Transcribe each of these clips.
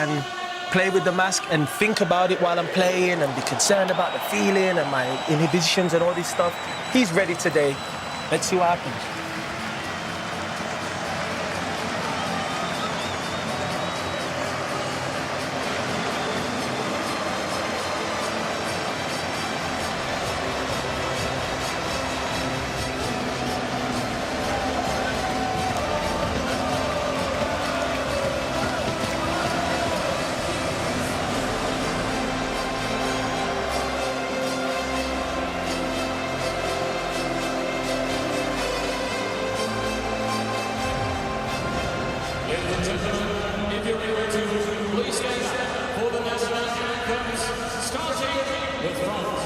can play with the mask and think about it while I'm playing and be concerned about the feeling and my inhibitions and all this stuff. He's ready today. Let's see what happens. If you're able to, please stand up for the national anthems, starting with France.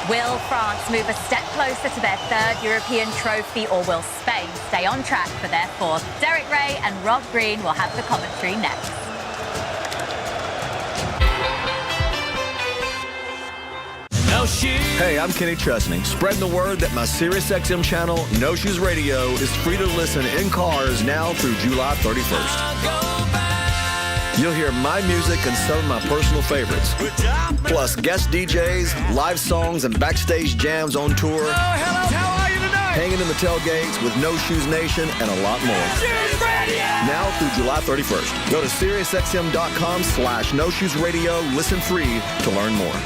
Will France move a step closer to their third European trophy, or will Spain stay on track for their fourth? Derek Ray and Rob Green will have the commentary next. Hey, I'm Kenny Chesney, spreading the word that my SiriusXM channel, No Shoes Radio, is free to listen in cars now through July 31st. You'll hear my music and some of my personal favorites, plus guest DJs, live songs, and backstage jams on tour. How are you tonight? Hanging in the tailgates with No Shoes Nation and a lot more. Now through July 31st. Go to SiriusXM.com/No Shoes Radio. Listen free to learn more.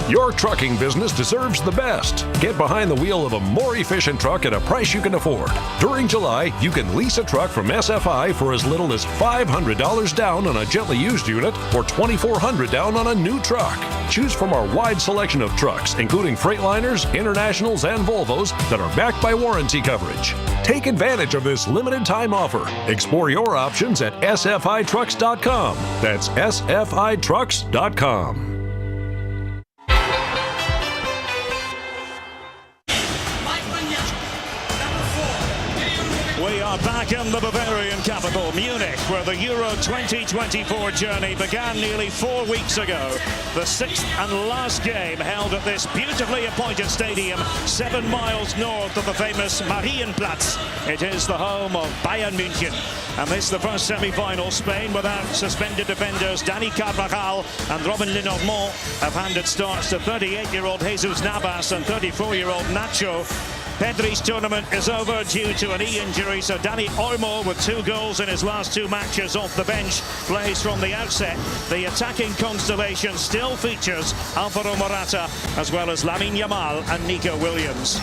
Your trucking business deserves the best. Get behind the wheel of a more efficient truck at a price you can afford. During July, you can lease a truck from SFI for as little as $500 down on a gently used unit or $2,400 down on a new truck. Choose from our wide selection of trucks, including Freightliners, Internationals, and Volvos that are backed by warranty coverage. Take advantage of this limited time offer. Explore your options at sfitrucks.com. That's sfitrucks.com. We are back in the Bavarian capital, Munich, where the Euro 2024 journey began nearly 4 weeks ago. The sixth and last game held at this beautifully appointed stadium 7 miles north of the famous Marienplatz. It is the home of Bayern München. And this is the first semi-final. Spain, without suspended defenders Dani Carvajal and Robin Lenormand, have handed starts to 38-year-old Jesus Navas and 34-year-old Nacho. Pedri's tournament is over due to an knee injury, so Dani Olmo, with 2 goals in his last 2 matches off the bench, plays from the outset. The attacking constellation still features Alvaro Morata, as well as Lamine Yamal and Nico Williams.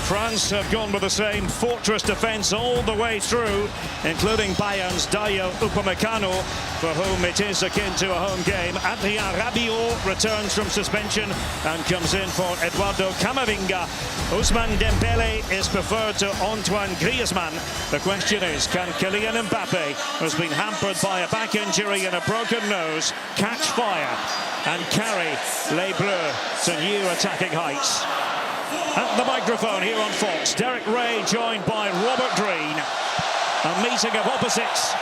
France have gone with the same fortress defence all the way through, including Bayern's Dayo Upamecano, for whom it is akin to a home game. Adrien Rabiot returns from suspension and comes in for Eduardo Camavinga. Ousmane Dembele is preferred to Antoine Griezmann. The question is, can Kylian Mbappe, who's been hampered by a back injury and a broken nose, catch fire and carry Les Bleus to new attacking heights? At the microphone here on Fox, Derek Ray joined by Robert Green. A meeting of opposites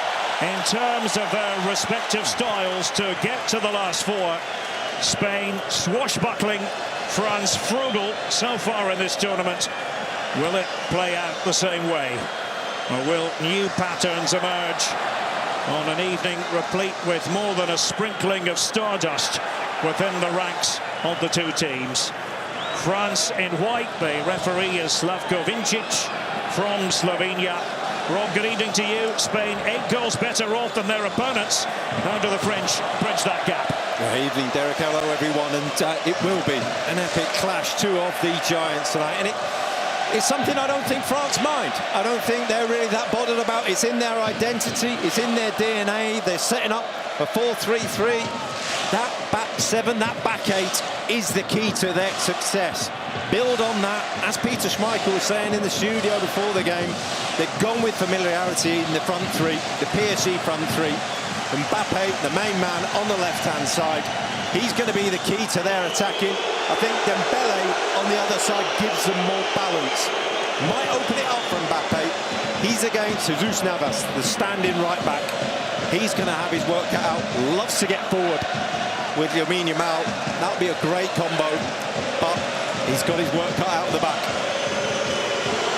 in terms of their respective styles to get to the last 4. Spain swashbuckling, France frugal so far in this tournament. Will it play out the same way? Or will new patterns emerge on an evening replete with more than a sprinkling of stardust within the ranks of the 2 teams? France in white, the referee is Slavko Vincic from Slovenia. Rob, good evening to you. Spain 8 goals better off than their opponents. How do the French bridge that gap? Good evening, Derek. Hello, everyone. And it will be an epic clash, 2 of the giants tonight. And it's something I don't think France mind. I don't think they're really that bothered about. It's in their identity. It's in their DNA. They're setting up a 4-3-3. That back 7, that back 8 is the key to their success. Build on that. As Peter Schmeichel was saying in the studio before the game, they've gone with familiarity in the front 3, the PSG front 3. Mbappe, the main man on the left-hand side, he's going to be the key to their attacking. I think Dembele on the other side gives them more balance. Might open it up for Mbappe. He's against Jesus Navas, the standing right back. He's going to have his work cut out. Loves to get forward with Lamine Yamal. That'll be a great combo, but he's got his work cut out at the back.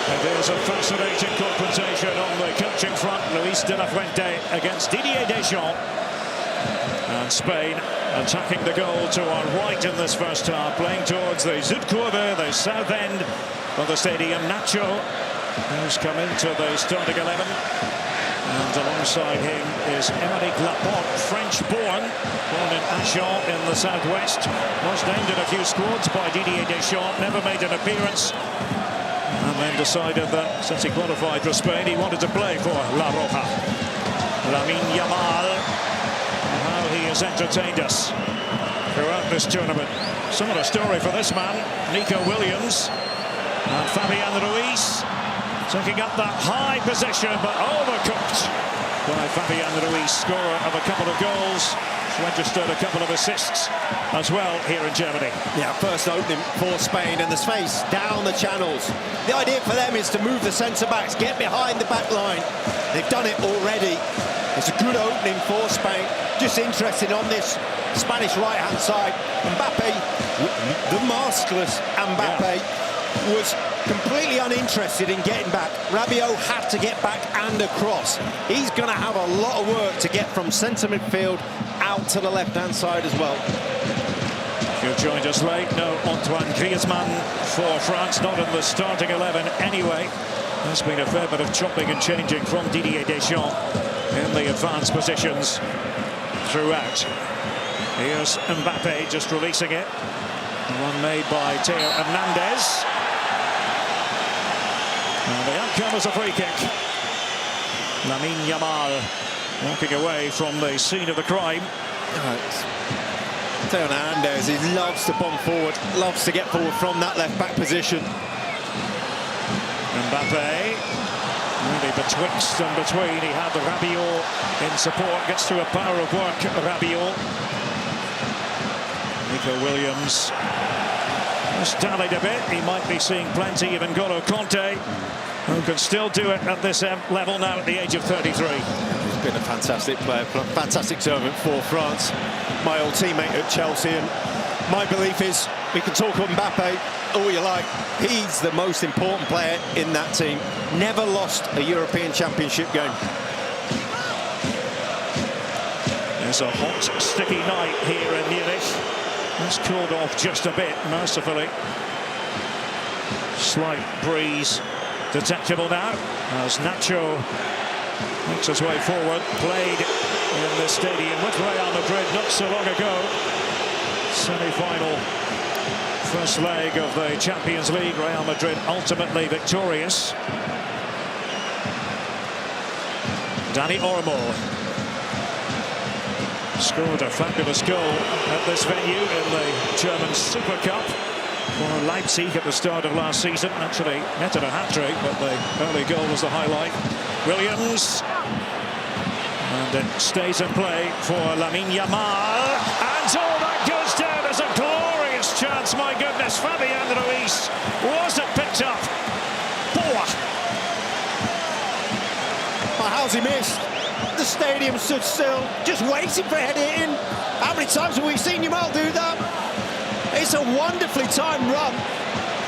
And there's a fascinating confrontation on the coaching front. Luis de la Fuente against Didier Deschamps. And Spain attacking the goal to our right in this first half, playing towards the Zuidkurve, the south end of the stadium. Nacho, who's come into the starting 11. And alongside him is Emerick Laporte, French-born, born in Agen in the southwest. Was named in a few squads by Didier Deschamps, never made an appearance. And then decided that since he qualified for Spain, he wanted to play for La Roja. Lamine Yamal, how he has entertained us throughout this tournament. Similar story for this man, Nico Williams. And Fabian Ruiz taking up that high position, but overcooked by Fabian Ruiz, scorer of a couple of goals. Registered a couple of assists as well here in Germany. Yeah, first opening for Spain, and the space down the channels. The idea for them is to move the centre-backs, get behind the back line. They've done it already. It's a good opening for Spain. Just interesting on this Spanish right-hand side. Mbappe, the maskless Mbappe, was completely uninterested in getting back. Rabiot had to get back and across. He's going to have a lot of work to get from centre midfield out to the left-hand side as well. If you joined us late, no Antoine Griezmann for France, not in the starting 11 anyway. There's been a fair bit of chopping and changing from Didier Deschamps in the advanced positions throughout. Here's Mbappe just releasing it. The one made by Theo Hernandez. And the outcome is a free kick. Lamine Yamal walking away from the scene of the crime. Theo Hernandez, he loves to bomb forward, loves to get forward from that left-back position. Mbappe, really betwixt and between. He had the Rabiot in support, gets through a power of work, Rabiot. Nico Williams has dallied a bit. He might be seeing plenty of N'Golo Kanté, who can still do it at this level now at the age of 33. He's been a fantastic player, fantastic servant for France. My old teammate at Chelsea, and my belief is we can talk of Mbappe all you like. He's the most important player in that team. Never lost a European Championship game. There's a hot, sticky night here in Munich. It's cooled off just a bit, mercifully. Slight breeze detectable now as Nacho makes his way forward. Played in the stadium with Real Madrid not so long ago. Semi-final, first leg of the Champions League. Real Madrid ultimately victorious. Dani Olmo scored a fabulous goal at this venue in the German Super Cup for Leipzig at the start of last season. Actually netted a hat-trick, but the early goal was the highlight. Williams, and it stays in play for Lamine Yamal, and that goes down as a glorious chance. My goodness, Fabian Ruiz wasn't picked up. Well, how's he missed? The stadium stood still, just waiting for a header in. How many times have we seen Yamal do that? It's a wonderfully timed run.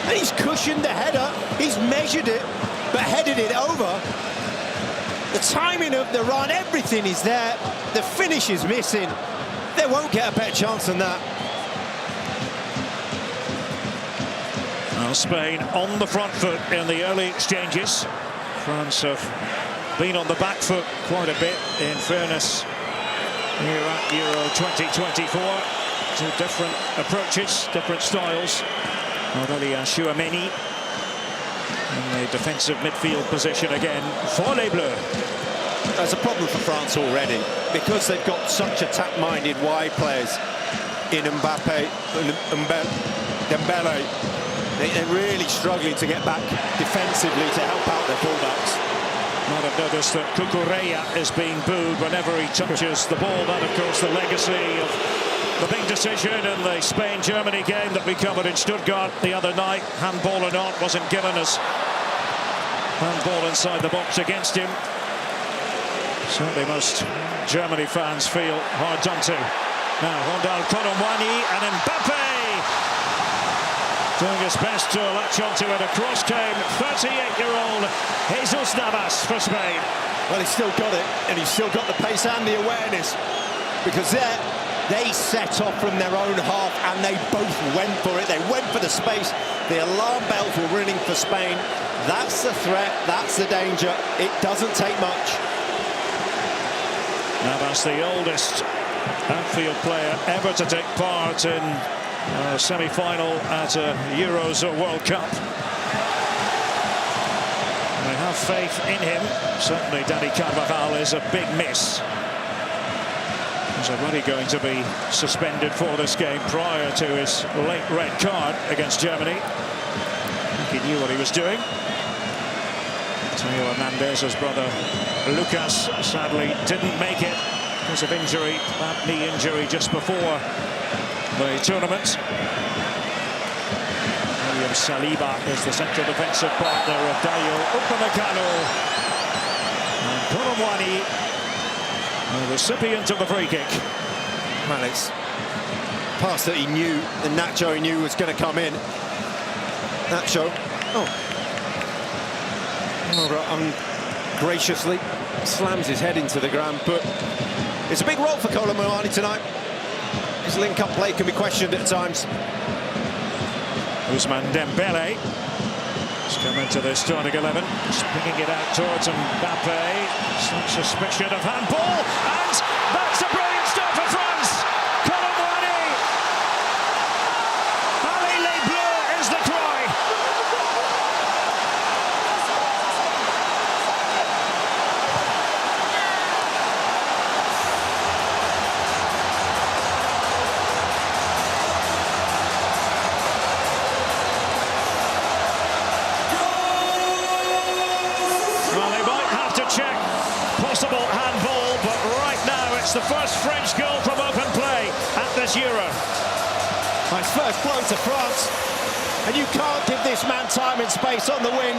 And he's cushioned the header, he's measured it, but headed it over. The timing of the run, everything is there. The finish is missing. They won't get a better chance than that. Well, Spain on the front foot in the early exchanges. France have been on the back foot quite a bit, in fairness, here at Euro 2024. Two different approaches, different styles. Aurélien Tchouameni in the defensive midfield position again for Les Bleus. There's a problem for France already because they've got such attack-minded wide players in Mbappe, Dembele. They're really struggling to get back defensively to help out their fullbacks. Might have noticed that Cucurella is being booed whenever he touches the ball. That, of course, the legacy of the big decision in the Spain-Germany game that we covered in Stuttgart the other night. Handball or not, wasn't given as handball inside the box against him. Certainly most Germany fans feel hard done to. Now, Rondal Colomwani and Mbappe doing his best to latch onto it. Across came 38-year-old Jesus Navas for Spain. Well, he's still got it, and he's still got the pace and the awareness, because there they set off from their own half and they both went for it. They went for the space. The alarm bells were ringing for Spain. That's the threat, that's the danger. It doesn't take much. Navas, the oldest outfield player ever to take part in a semi-final at a Euros or World Cup. They have faith in him. Certainly Dani Carvajal is a big miss. He's already going to be suspended for this game prior to his late red card against Germany. I think he knew what he was doing. Theo Hernandez's brother Lucas sadly didn't make it because of injury, that knee injury just before the tournament. William Saliba is the central defensive partner of Dayo Upamecano. And Colomwani, the recipient of the free kick. Well, it's a pass that he knew, and Nacho he knew was going to come in. Nacho, ungraciously slams his head into the ground, but it's a big role for Colomwani tonight. His link-up play can be questioned at times. Ousmane Dembele has come into the starting 11, picking it out towards Mbappe. Some suspicion of handball, and that's a brilliant start for France. Colomwani. Allez les Bleus is the cry. Possible handball, but right now it's the first French goal from open play at this Euro. Nice first blow to France, and you can't give this man time and space on the wing.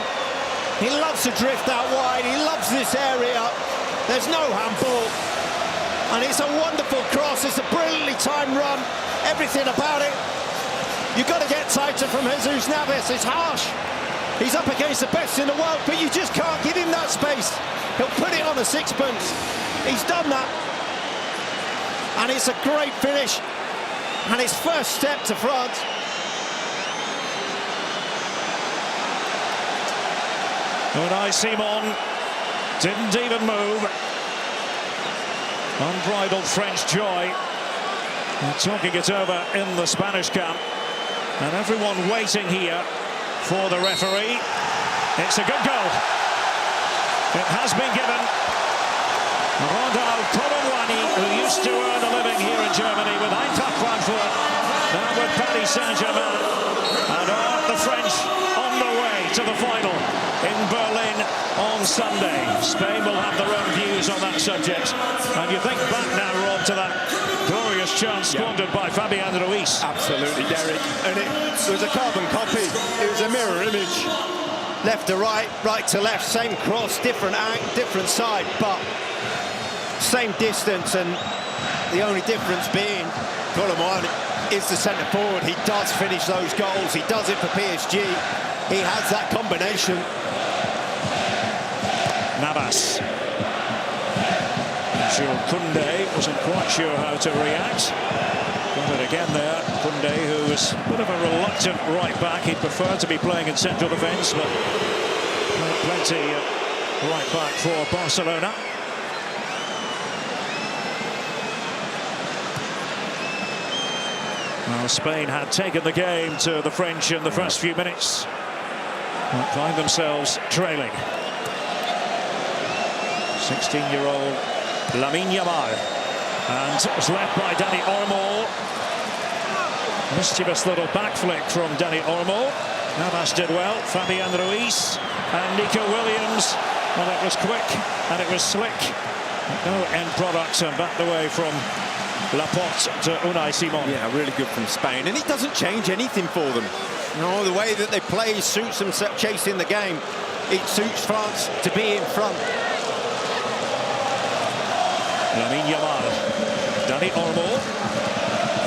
He loves to drift out wide, he loves this area. There's no handball, and it's a wonderful cross. It's a brilliantly timed run, everything about it. You've got to get tighter from Jesus Navas. It's harsh. He's up against the best in the world, but you just can't give him that space. He'll put it on a sixpence. He's done that. And it's a great finish. And his first step to France. Unai Simon didn't even move. Unbridled French joy. They're talking it over in the Spanish camp. And everyone waiting here for the referee. It's a good goal. It has been given. Ronald Colomwani, who used to earn a living here in Germany with Eintracht Frankfurt, now with Paris Saint-Germain. And are the French on the way to the final in Berlin on Sunday. Spain will have their own views on that subject. And you think back now, Rob, to that glorious chance squandered by Fabian Ruiz. Absolutely, Derek. And it was a carbon copy. It was a mirror image. Left to right, right to left, same cross, different angle, different side, but same distance. And the only difference being Colomwani is the centre forward. He does finish those goals. He does it for PSG. He has that combination. Navas. Jules Koundé wasn't quite sure how to react. Got it again there. Koundé, who was a bit of a reluctant right back. He'd prefer to be playing in central defence, but plenty right back for Barcelona. Well, Spain had taken the game to the French in the first few minutes. And find themselves trailing. 16-year-old Lamine Yamal. And it was led by Dani Olmo. Mischievous little back flick from Dani Olmo. Navas did well. Fabian Ruiz and Nico Williams. Well, it was quick and it was slick. No end product, and back away from Laporte to Unai Simon. Yeah, really good from Spain. And it doesn't change anything for them. You know, the way that they play suits them chasing the game. It suits France to be in front. Lamine Yamal, Dani Olmo,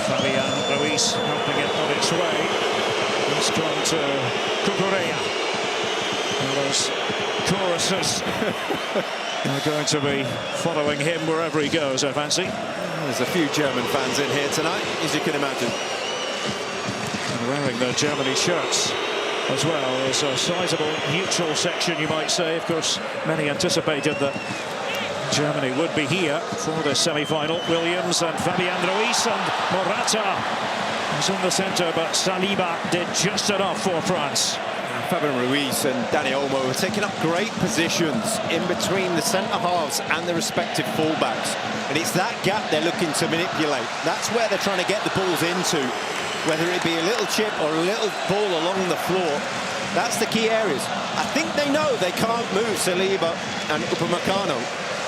Fabian Ruiz helping it on its way. It's gone to Cucurella. Those choruses are going to be following him wherever he goes, I fancy. There's a few German fans in here tonight, as you can imagine. And wearing their Germany shirts as well. There's a sizable neutral section, you might say. Of course, many anticipated that Germany would be here for the semi-final. Williams and Fabian Ruiz and Morata was in the centre, but Saliba did just enough for France. Fabian Ruiz and Dani Olmo are taking up great positions in between the centre halves and the respective fullbacks. And it's that gap they're looking to manipulate. That's where they're trying to get the balls into, whether it be a little chip or a little ball along the floor. That's the key areas. I think they know they can't move Saliba and Upamecano.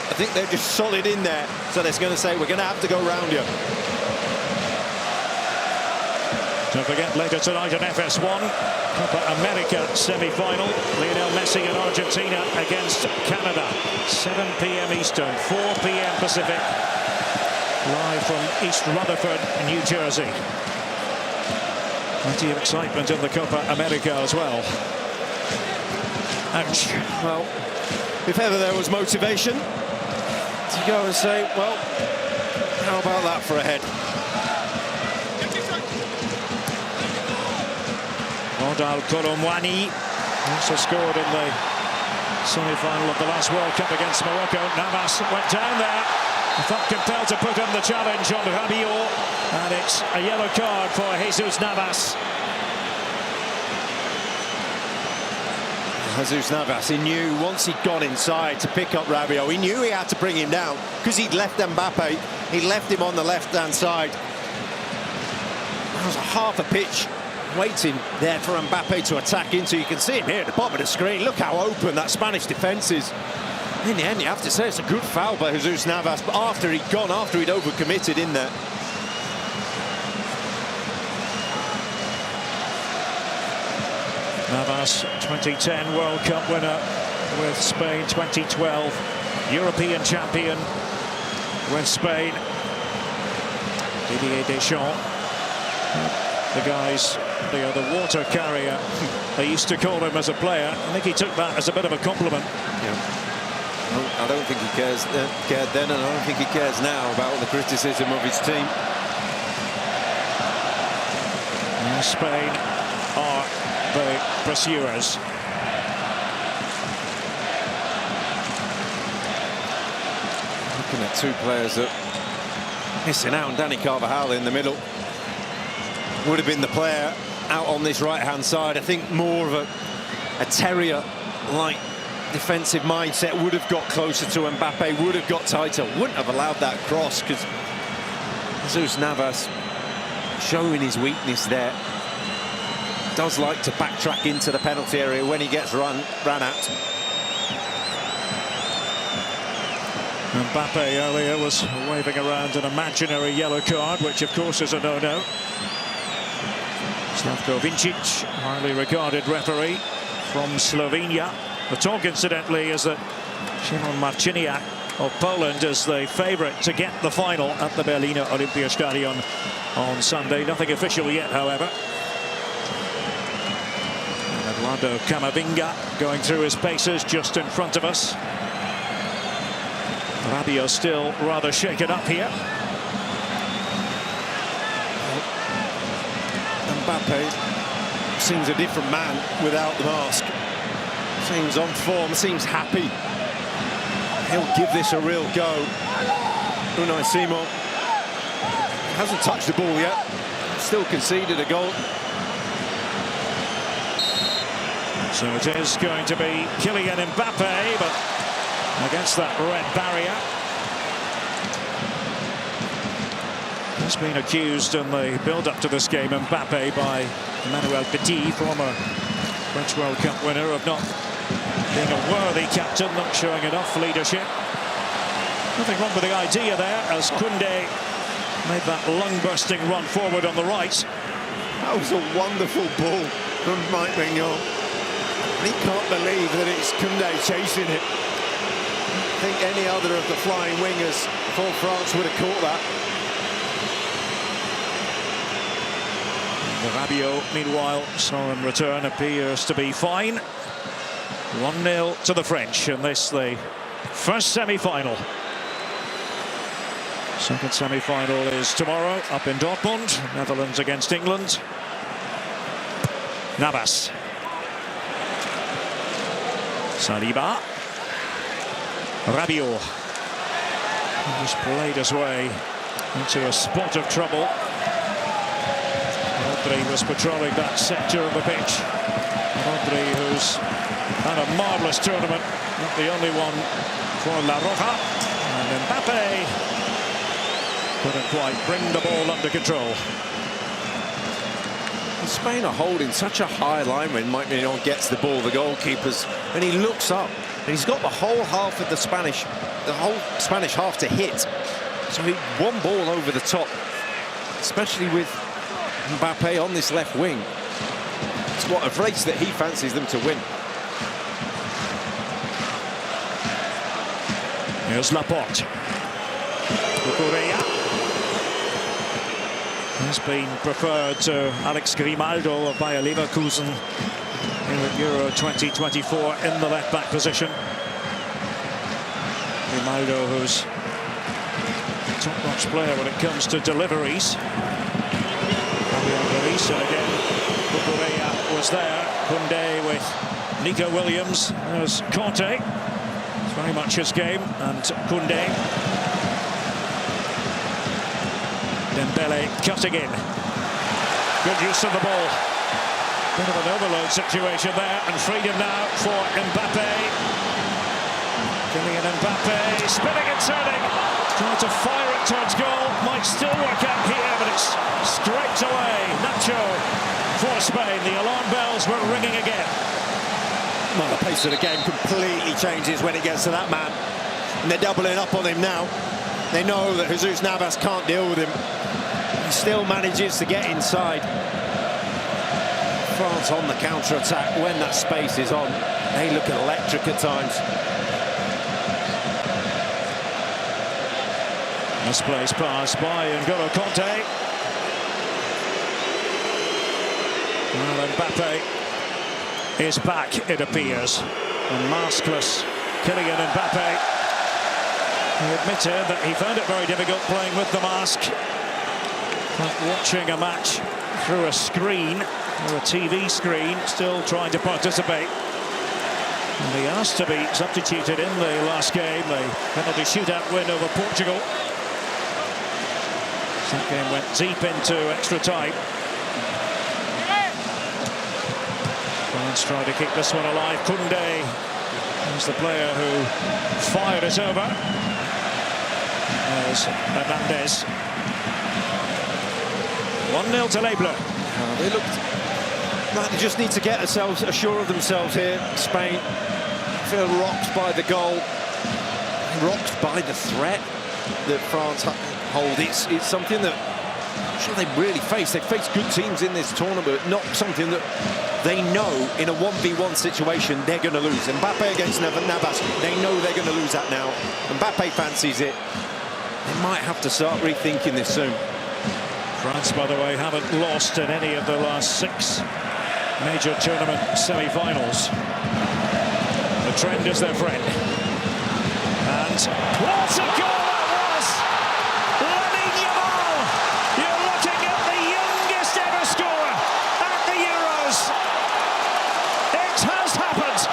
I think they're just solid in there, so they're going to say, we're going to have to go round you. Don't forget, later tonight on FS1, Copa America semi-final. Lionel Messi and Argentina against Canada. 7 p.m. Eastern, 4 p.m. Pacific. Live from East Rutherford, New Jersey. Plenty of excitement in the Copa America as well. Ouch. Well, if ever there was motivation to go and say, well, how about that for a head? Ronald Colomwani also scored in the semi-final of the last World Cup against Morocco. Navas went down there. I felt compelled to put in the challenge on Rabiot, and it's a yellow card for Jesus Navas. Jesus Navas, he knew once he'd gone inside to pick up Rabiot, he knew he had to bring him down because he'd left Mbappe. He left him on the left-hand side. That was a half a pitch waiting there for Mbappe to attack into. You can see him here at the bottom of the screen. Look how open that Spanish defence is. In the end, you have to say it's a good foul by Jesus Navas, but after he'd gone, after he'd overcommitted in there. Navas, 2010 World Cup winner with Spain, 2012 European champion with Spain. Didier Deschamps, the guys, the water carrier, they used to call him as a player. I think he took that as a bit of a compliment. Yeah. I don't think he cared then, and I don't think he cares now about all the criticism of his team. And Spain are the pursuers. looking at two players that missing out, and Danny Carvajal in the middle would have been the player out on this right-hand side. I think more of a terrier-like defensive mindset would have got closer to Mbappe, would have got tighter, wouldn't have allowed that cross, because Jesus Navas showing his weakness there. Does like to backtrack into the penalty area when he gets ran at. Mbappe earlier was waving around an imaginary yellow card, which of course is a no-no. Slavko Vincic, highly regarded referee from Slovenia. The talk, incidentally, is that Szymon Marciniak of Poland is the favourite to get the final at the Berliner Olympiastadion on Sunday. Nothing official yet, however. And Eduardo Camavinga going through his paces just in front of us. Rabiot still rather shaken up here. Mbappe seems a different man without the mask. Seems on form, seems happy. He'll give this a real go. Unai Simon hasn't touched the ball yet. Still conceded a goal. So it is going to be Kylian Mbappe, but against that red barrier. He's been accused in the build-up to this game, Mbappe, by Emmanuel Petit, former French World Cup winner, of not being a worthy captain, not showing enough leadership. Nothing wrong with the idea there, as Koundé made that lung-bursting run forward on the right. That was a wonderful ball from Mike Mignon. He can't believe that it's Koundé chasing it. I think any other of the flying wingers for France would have caught that. The Rabiot, meanwhile, saw him return, appears to be fine. 1-0 to the French, and this the first semi-final. Second semi-final is tomorrow up in Dortmund. Netherlands against England. Navas. Saliba. Rabiot. He just played his way into a spot of trouble. Rodri was patrolling that sector of the pitch. Rodri, who's had a marvellous tournament, not the only one for La Roja. And Mbappe couldn't quite bring the ball under control. Spain are holding such a high line when Mike Mignon gets the ball, the goalkeepers, and he looks up and he's got the whole half of the whole Spanish half to hit. So one ball over the top, especially with Mbappe on this left wing. It's what a race that he fancies them to win. Here's Laporte. Cucurella has been preferred to Alex Grimaldo of Bayer Leverkusen here at Euro 2024 in the left-back position. Grimaldo, who's a top-notch player when it comes to deliveries. And again, Cucurella was there. Koundé with Nico Williams. There's Conte. It's very much his game. And Koundé. Dembele cutting in. Good use of the ball. Bit of an overload situation there, and freedom now for Mbappe. Kylian Mbappe spinning and turning. Trying to fire it towards goal. Might still work out here, but it's scraped away. Nacho for Spain. The alarm bells were ringing again. Well, the pace of the game completely changes when it gets to that man. And they're doubling up on him now. They know that Jesus Navas can't deal with him. He still manages to get inside. France on the counter-attack when that space is on. They look electric at times. Misplaced pass by N'Golo Conte. Well, Mbappe is back, it appears. A maskless Kylian Mbappe. He admitted that he found it very difficult playing with the mask. Like watching a match through a screen, or a TV screen, still trying to participate. And he asked to be substituted in the last game, the penalty shootout win over Portugal. That game went deep into extra time. France tried to keep this one alive. Koundé was the player who fired it over. There's Hernandez. 1-0 to Les Bleus. They looked like they just need to get ashore of themselves here. Spain feel rocked by the goal, rocked by the threat that France hold. It's something that I'm sure they really face. They've faced good teams in this tournament, not something that they know in a 1v1 situation they're going to lose. Mbappe against Navas, they know they're going to lose that now. Mbappe fancies it. They might have to start rethinking this soon. France, by the way, haven't lost in any of the last 6 major tournament semi-finals. The trend is their friend. And what a goal that was! Lamine Yamal! You're looking at the youngest ever scorer at the Euros. It has happened.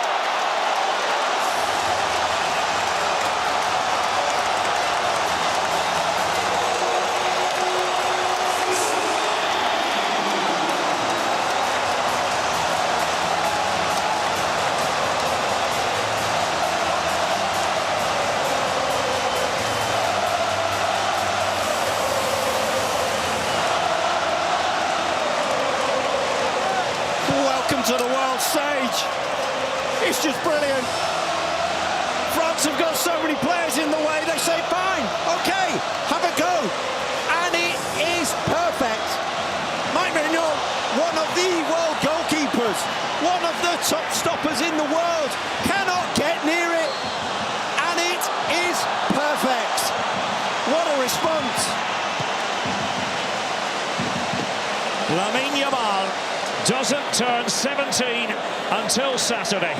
To the world stage. It's just brilliant. France have got so many players in the way, they say fine, okay, have a go, and it is perfect. Mike Maignan, one of the world goalkeepers, one of the top stoppers in the world, cannot get near it, and it is perfect. What a response. Lamine Yamal doesn't turn 17 until Saturday.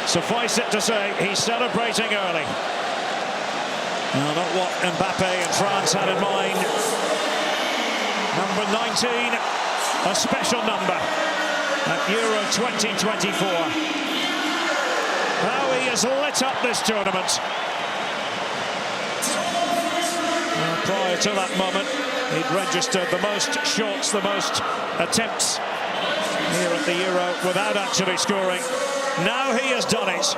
Suffice it to say, he's celebrating early. Now, not what Mbappe and France had in mind. Number 19, a special number at Euro 2024. How he has lit up this tournament. Now, prior to that moment, he'd registered the most shots, the most attempts here at the Euro without actually scoring. Now he has done it,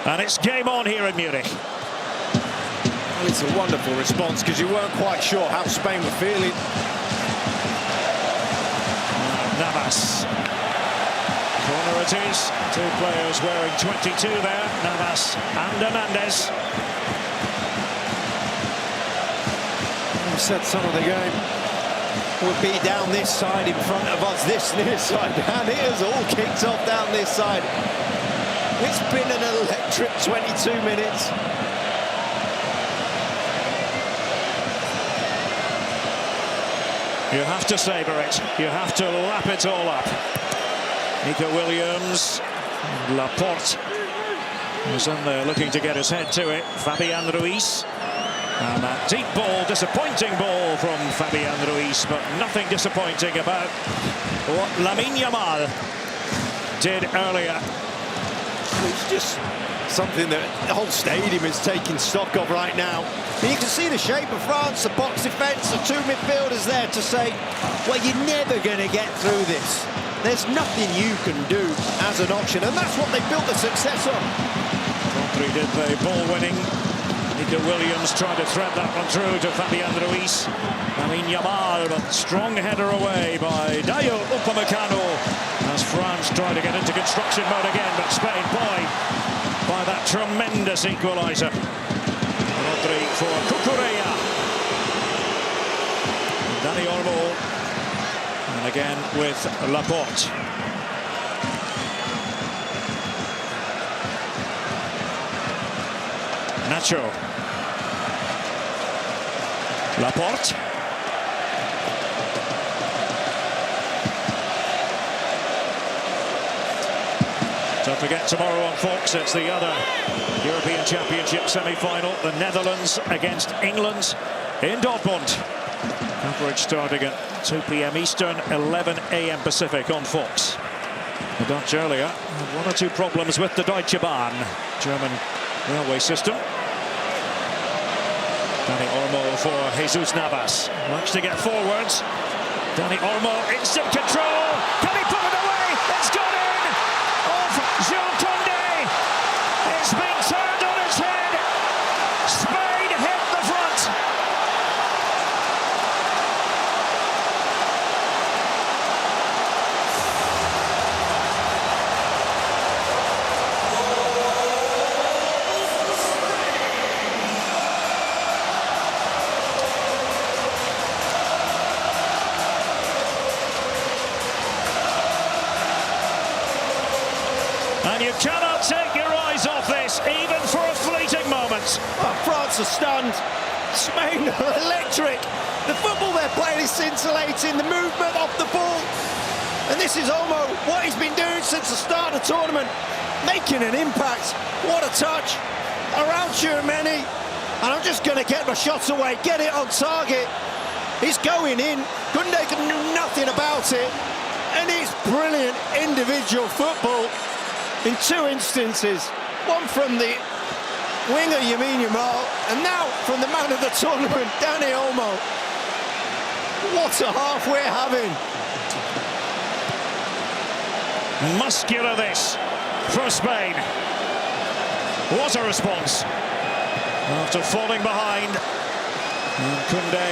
and it's game on here in Munich. Well, it's a wonderful response because you weren't quite sure how Spain were feeling. Navas. Corner it is. 2 players wearing 22 there, Navas and Hernandez. You said some of the game would be down this side in front of us, this near side, and it has all kicked off down this side. It's been an electric 22 minutes. You have to savour it. You have to lap it all up. Nico Williams, Laporte was in there looking to get his head to it. Fabian Ruiz. And that deep ball, disappointing ball from Fabian Ruiz, but nothing disappointing about what Lamine Yamal did earlier. It's just something that the whole stadium is taking stock of right now. And you can see the shape of France, the box defence, the 2 midfielders there to say, well, you're never going to get through this. There's nothing you can do as an option, and that's what they built the success on. Rodri did the ball winning. Nico Williams tried to thread that one through to Fabian Ruiz. Lamine Yamal, but strong header away by Dayo Upamecano as France tried to get into construction mode again, but Spain buoyed by that tremendous equaliser. Rodri for Cucurella. Dani Olmo, and again with Laporte. Nacho. Laporte. Don't forget, tomorrow on Fox, it's the other European Championship semi-final. The Netherlands against England in Dortmund. Coverage starting at 2 p.m. Eastern, 11 a.m. Pacific on Fox. The Dutch earlier had one or two problems with the Deutsche Bahn, German railway system. Dani Olmo for Jesus Navas. Wants to get forwards. Dani Olmo, instant control. Can he put it away? It's gone in! Off Jules Koundé. It's been turned on its head. Spain hit the front. And you cannot take your eyes off this, even for a fleeting moment. Oh, France are stunned. Spain are electric. The football they're playing is scintillating. The movement off the ball. And this is Olmo, what he's been doing since the start of the tournament. Making an impact. What a touch. Around Tchouameni. And I'm just going to get my shots away. Get it on target. He's going in. Koundé can do nothing about it. And it's brilliant individual football. In two instances, one from the winger Lamine Yamal, and now from the man of the tournament, Dani Olmo. What a half we're having. Muscular this for Spain. What a response. After falling behind, and Koundé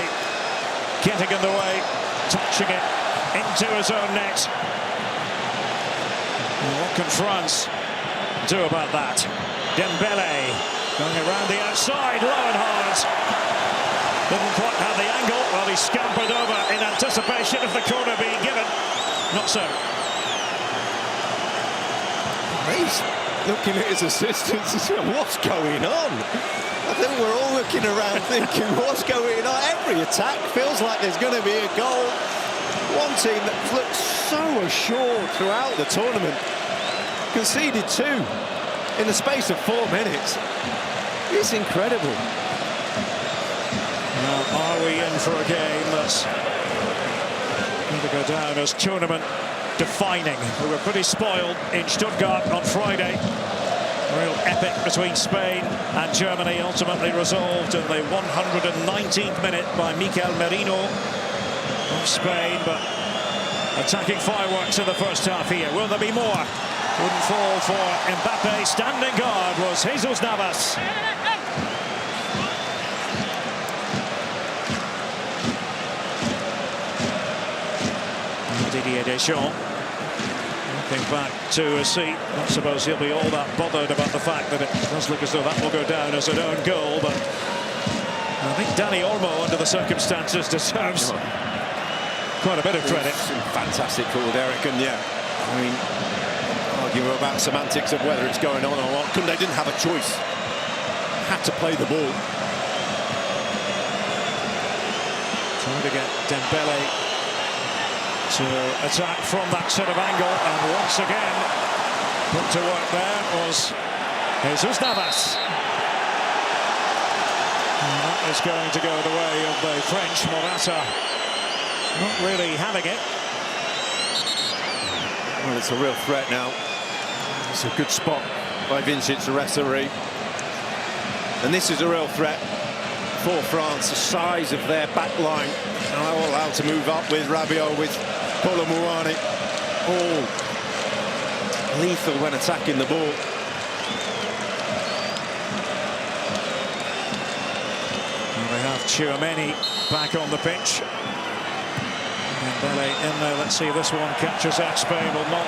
getting in the way, touching it into his own net. What can France do about that? Dembele going around the outside, low and hard. Didn't quite have the angle while he scampered over in anticipation of the corner being given. Not so. He's looking at his assistants and saying, what's going on? I think we're all looking around thinking, what's going on? Every attack feels like there's going to be a goal. One team that looks so assured throughout the tournament conceded 2 in the space of 4 minutes. It's incredible. Now, are we in for a game that's going to go down as tournament defining? We were pretty spoiled in Stuttgart on Friday. A real epic between Spain and Germany, ultimately resolved in the 119th minute by Mikel Merino of Spain, but attacking fireworks in the first half here. Will there be more? Wouldn't fall for Mbappe. Standing guard was Jesus Navas. Didier Deschamps looking back to a seat. Not suppose he'll be all that bothered about the fact that it does look as though that will go down as an own goal, but I think Dani Olmo, under the circumstances, deserves quite a bit of credit. Fantastic call, Derek, and yeah, I mean, argue about semantics of whether it's going on or not. Koundé didn't have a choice. Had to play the ball. Trying to get Dembele to attack from that sort of angle, and once again put to work there was Jesus Navas. And that is going to go the way of the French. Morata not really having it. Well, it's a real threat now. It's a good spot by Vincent Seresseri. And this is a real threat for France. The size of their back line. Now allowed to move up with Rabiot, with Kolo Muani. Oh, lethal when attacking the ball. And they have Tchouameni back on the pitch. Dembele in there. Let's see if this one catches out. Spain will not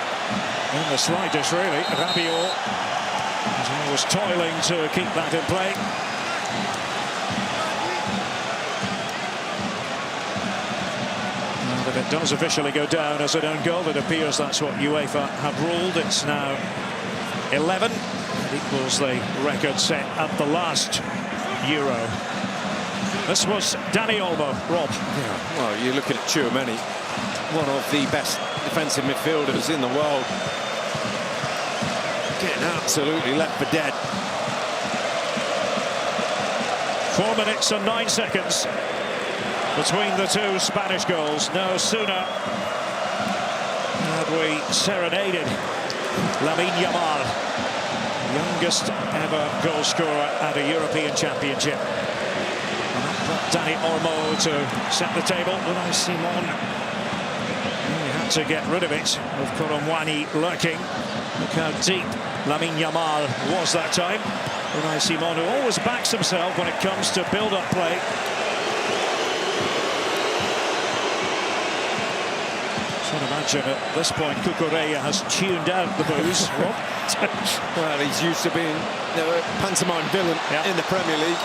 in the slightest, really. Rabiot was toiling to keep that in play. Now, if it does officially go down as an own goal, it appears that's what UEFA have ruled. It's now 11. It equals the record set at the last Euro. This was Dani Olmo. Rob. Yeah, well, you look at Tchouameni, one of the best defensive midfielders in the world. Getting absolutely left for dead. 4 minutes and 9 seconds between the two Spanish goals. No sooner had we serenaded Lamine Yamal, youngest ever goal scorer at a European Championship. And that got Dani Olmo to set the table. Unai Simon, he had to get rid of it with Koromwani lurking. Look how deep Lamine Yamal was that time. Unai Simon, who always backs himself when it comes to build-up play. I can imagine at this point Cucurella has tuned out the booze. Well, he's used to being a pantomime villain in the Premier League.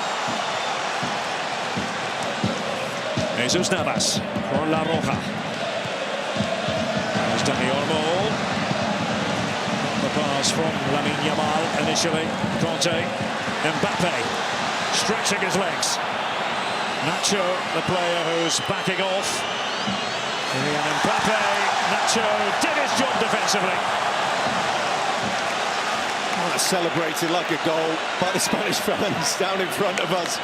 Jesus Navas for La Roja. There's Dani Olmo. The pass from Lamine Yamal initially. Conte. Mbappe stretching his legs. Nacho, the player who's backing off. And Mbappe, Nacho did his job defensively. Oh, that's celebrated like a goal by the Spanish fans down in front of us.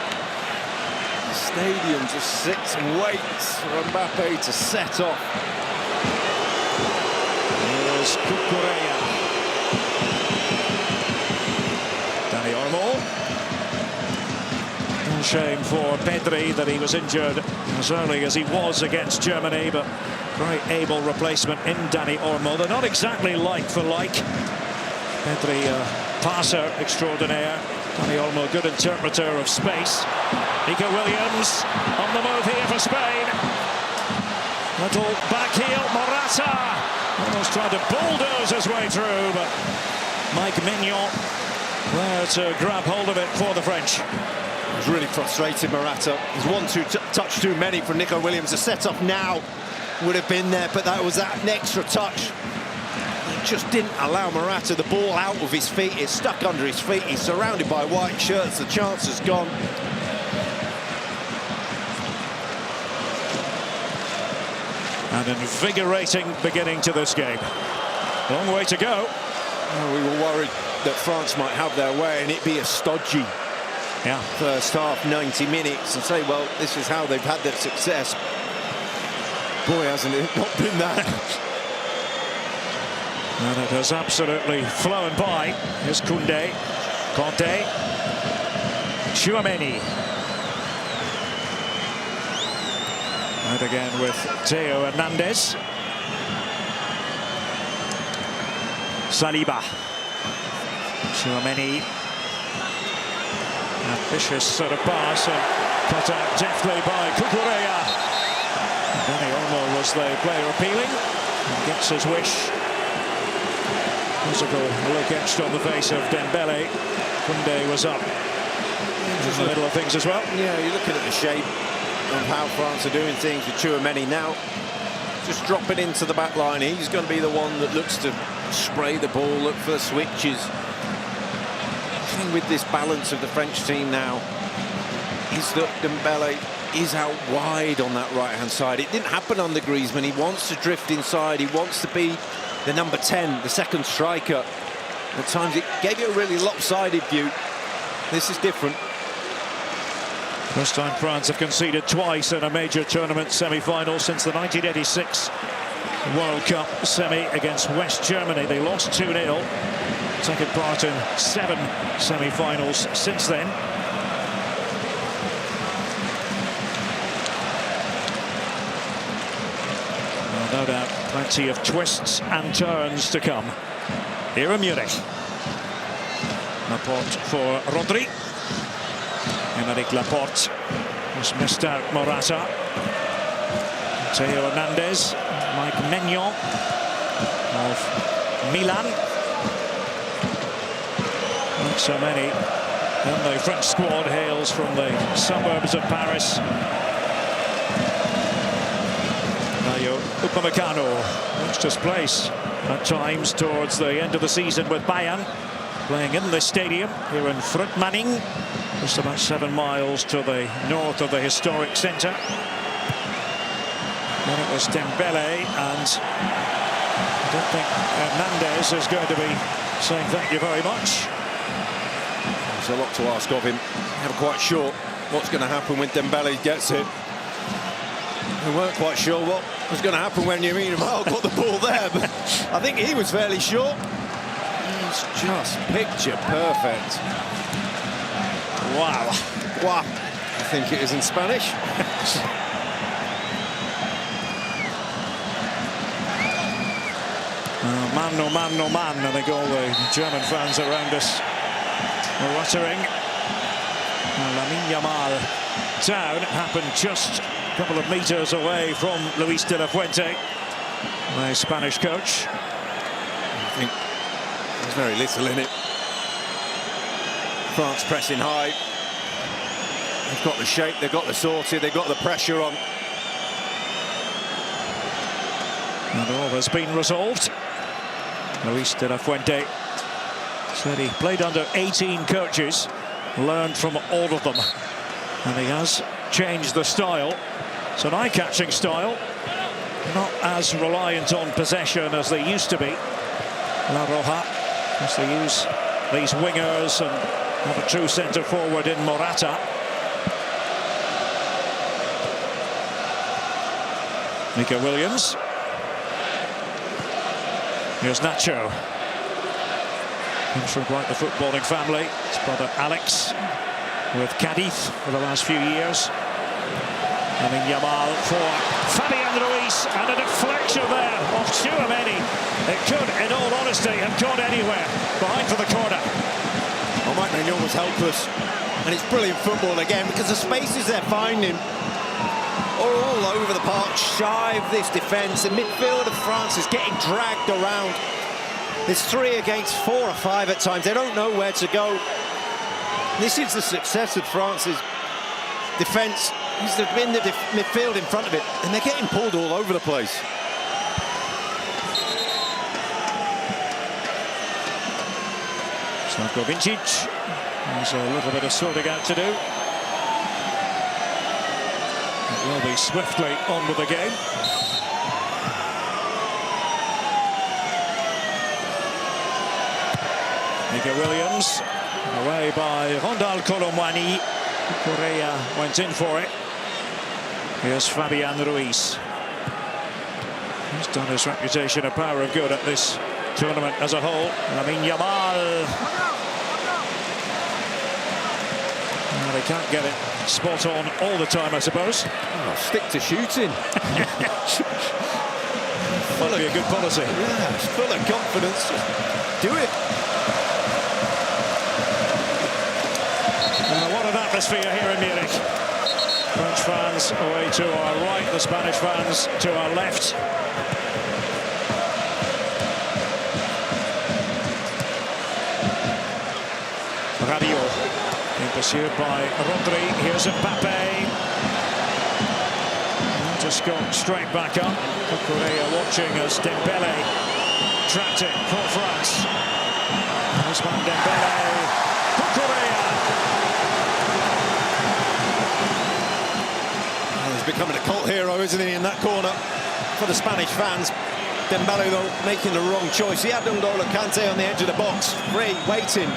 The stadium just sits and waits for Mbappe to set off. Here's Cucurella. Dani Olmo. No shame for Pedri that he was injured as early as he was against Germany, but very able replacement in Dani Olmo. They're not exactly like for like. Pedri, passer extraordinaire. Dani Olmo, good interpreter of space. Nico Williams on the move here for Spain. Little back heel, Morata. Almost tried to bulldoze his way through, but Mike Mignon there to grab hold of it for the French. It was really frustrated, Morata. There's one touch too many from Nico Williams. The set-off now would have been there, but that was that extra touch. It just didn't allow Morata the ball out of his feet. It's stuck under his feet. He's surrounded by white shirts. The chance is gone. An invigorating beginning to this game. Long way to go. We were worried that France might have their way and it be a stodgy first half, 90 minutes, and say, well, this is how they've had their success. Boy, hasn't it not been that. And it has absolutely flown by. Here's Koundé, Conte, Tchouaméni. And again with Theo Hernandez. Saliba. Tchouaméni. Ambitious sort of pass and cut out deftly by Cucurella. Dani Olmo was the player appealing and gets his wish. Musical look etched on the face of Dembele. Koundé was up in the middle of things as well. Yeah, you're looking at the shape of how France are doing things with Tchouaméni now. Just drop it into the back line. He's going to be the one that looks to spray the ball, look for the switches. The thing with this balance of the French team now is that Dembele is out wide on that right-hand side. It didn't happen under Griezmann. He wants to drift inside. He wants to be the number 10, the second striker. At times it gave you a really lopsided view. This is different. First time France have conceded twice in a major tournament semi-final since the 1986 World Cup semi against West Germany. They lost 2-0. Taken part in 7 semi-finals since then. Well, no doubt plenty of twists and turns to come here in Munich. Laporte for Rodri. Aymeric Laporte has missed out Morata. Theo Hernandez, Mike Mignon of Milan. Like so many in the French squad, hails from the suburbs of Paris. Rayo Upamecano reached his place at times towards the end of the season with Bayern, playing in this stadium here in Frutmanning, just about 7 miles to the north of the historic centre. Then it was Dembele, and I don't think Hernandez is going to be saying thank you very much. There's a lot to ask of him. I'm quite sure what's going to happen when Dembele gets it. We weren't quite sure what was going to happen when Lamine Yamal got the ball there, but I think he was fairly sure. He's just picture perfect. Wow. Wow. I think it is in Spanish. Man, no man, no man. I think all the German fans around us are uttering. Lamine Yamal down. Happened just a couple of meters away from Luis de la Fuente, the Spanish coach. I think there's very little in it. France pressing high. They've got the shape, they've got the sorted, they've got the pressure on. And all has been resolved. Luis de la Fuente said he played under 18 coaches, learned from all of them, and he has changed the style. It's an eye-catching style, not as reliant on possession as they used to be. La Roja, as they use these wingers and have a true centre forward in Morata. Nico Williams. Here's Nacho. Comes from quite the footballing family. His brother Alex with Cadiz for the last few years. Lamine Yamal for Fabian Ruiz, and a deflection there off Tchouaméni. It could, in all honesty, have gone anywhere. Behind for the corner. Oh, Mike Maignan was helpless. And it's brilliant football again, because the spaces they're finding are all over the park, shy of this defence. The midfield of France is getting dragged around. There's 3 against 4 or 5 at times. They don't know where to go. This is the success of France's defence. There's been the midfield in front of it, and they're getting pulled all over the place. Slavko Vincic. There's a little bit of sorting out to do. It will be swiftly on with the game. Nico Williams, away by Rondal Colomwani. Correa went in for it. Here's Fabian Ruiz. He's done his reputation a power of good at this tournament as a whole. Lamine Yamal. Well, they can't get it spot on all the time, I suppose. Oh, stick to shooting. Might be a good policy. Yeah, it's full of confidence. Just do it. What an atmosphere here in Munich. French fans away to our right, the Spanish fans to our left. Rabiot being pursued by Rodri. Here's Mbappe. Just gone straight back up. Correa watching as Dembele trapped it for France. Ousmane Dembele. Correa. He's becoming a cult hero, isn't he, in that corner for the Spanish fans. Dembele, though, making the wrong choice. He had N'Golo Kante on the edge of the box, free, waiting.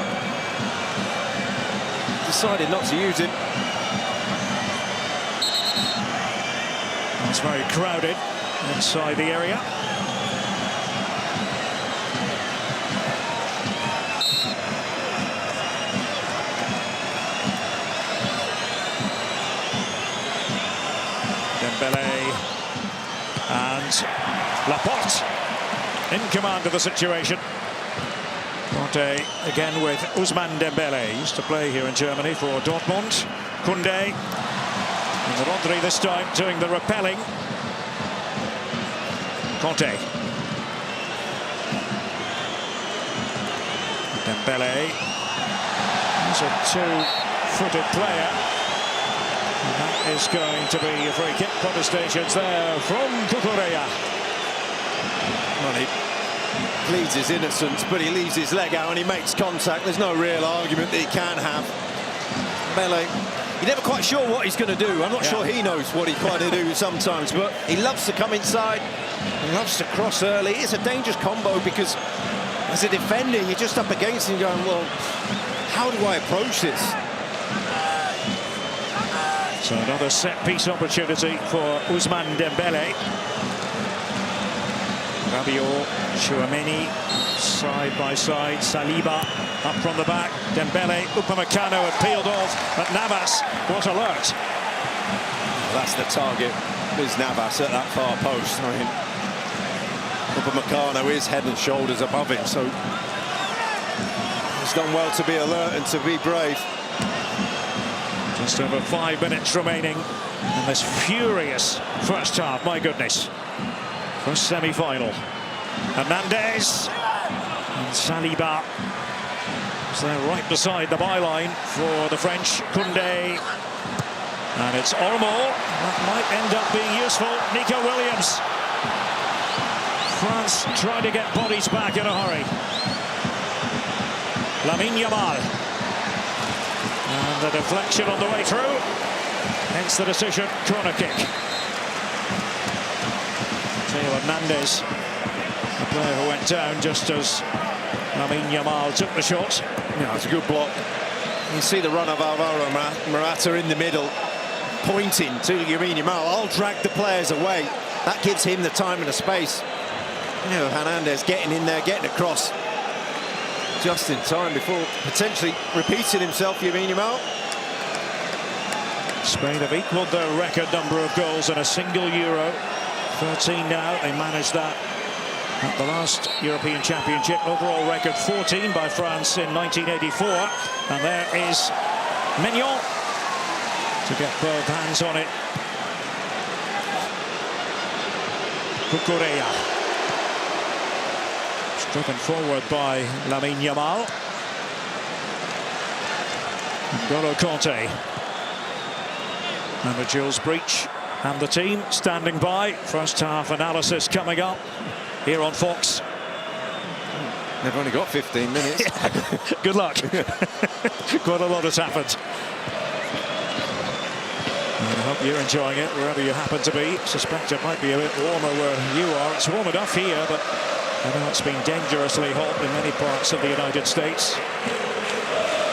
Decided not to use it. It's very crowded inside the area. Dembele and Laporte in command of the situation. Conte again with Ousmane Dembele. He used to play here in Germany for Dortmund. Koundé. And Rodri this time doing the repelling. Conte. Dembele. He's a two-footed player. And that is going to be a free kick. Protestations there from Correa. Well, he pleads his innocence, but he leaves his leg out and he makes contact. There's no real argument that he can have. Dembele, you're never quite sure what he's going to do. I'm not sure he knows what he's trying to do sometimes, but he loves to come inside. He loves to cross early. It's a dangerous combo because as a defender, you're just up against him going, well, how do I approach this? So another set-piece opportunity for Ousmane Dembele. Rabiot, Tchouaméni, side by side, Saliba up from the back, Dembele, Upamecano had peeled off, but Navas was alert. That's the target, is Navas at that far post. I mean, Upamecano is head and shoulders above him, so he's done well to be alert and to be brave. Just over 5 minutes remaining in this furious first half, my goodness. First semi-final. Hernandez and Saliba is there right beside the byline for the French. Koundé, and it's Olmo. That might end up being useful. Nico Williams. France trying to get bodies back in a hurry. Lamine Yamal. And the deflection on the way through. Hence the decision, corner kick. Theo Hernandez, the player who went down just as Lamine Yamal took the shot. Yeah, it's a good block. You see the run of Alvaro Morata in the middle, pointing to Lamine Yamal. I'll drag the players away. That gives him the time and the space. You know, Hernandez getting in there, getting across just in time before potentially repeating himself, Lamine Yamal. Spain have equalled their record number of goals in a single Euro. 13 now. They managed that at the last European Championship. Overall record 14 by France in 1984. And there is Mignon to get both hands on it. Cucurella. Driven forward by Lamine Yamal. N'Golo Kanté. And the Jules Breach and the team standing by. First half analysis coming up here on Fox. They've only got 15 minutes. Yeah. Good luck. Quite a lot has happened. And I hope you're enjoying it wherever you happen to be. Suspect it might be a bit warmer where you are. It's warm enough here, but I know it's been dangerously hot in many parts of the United States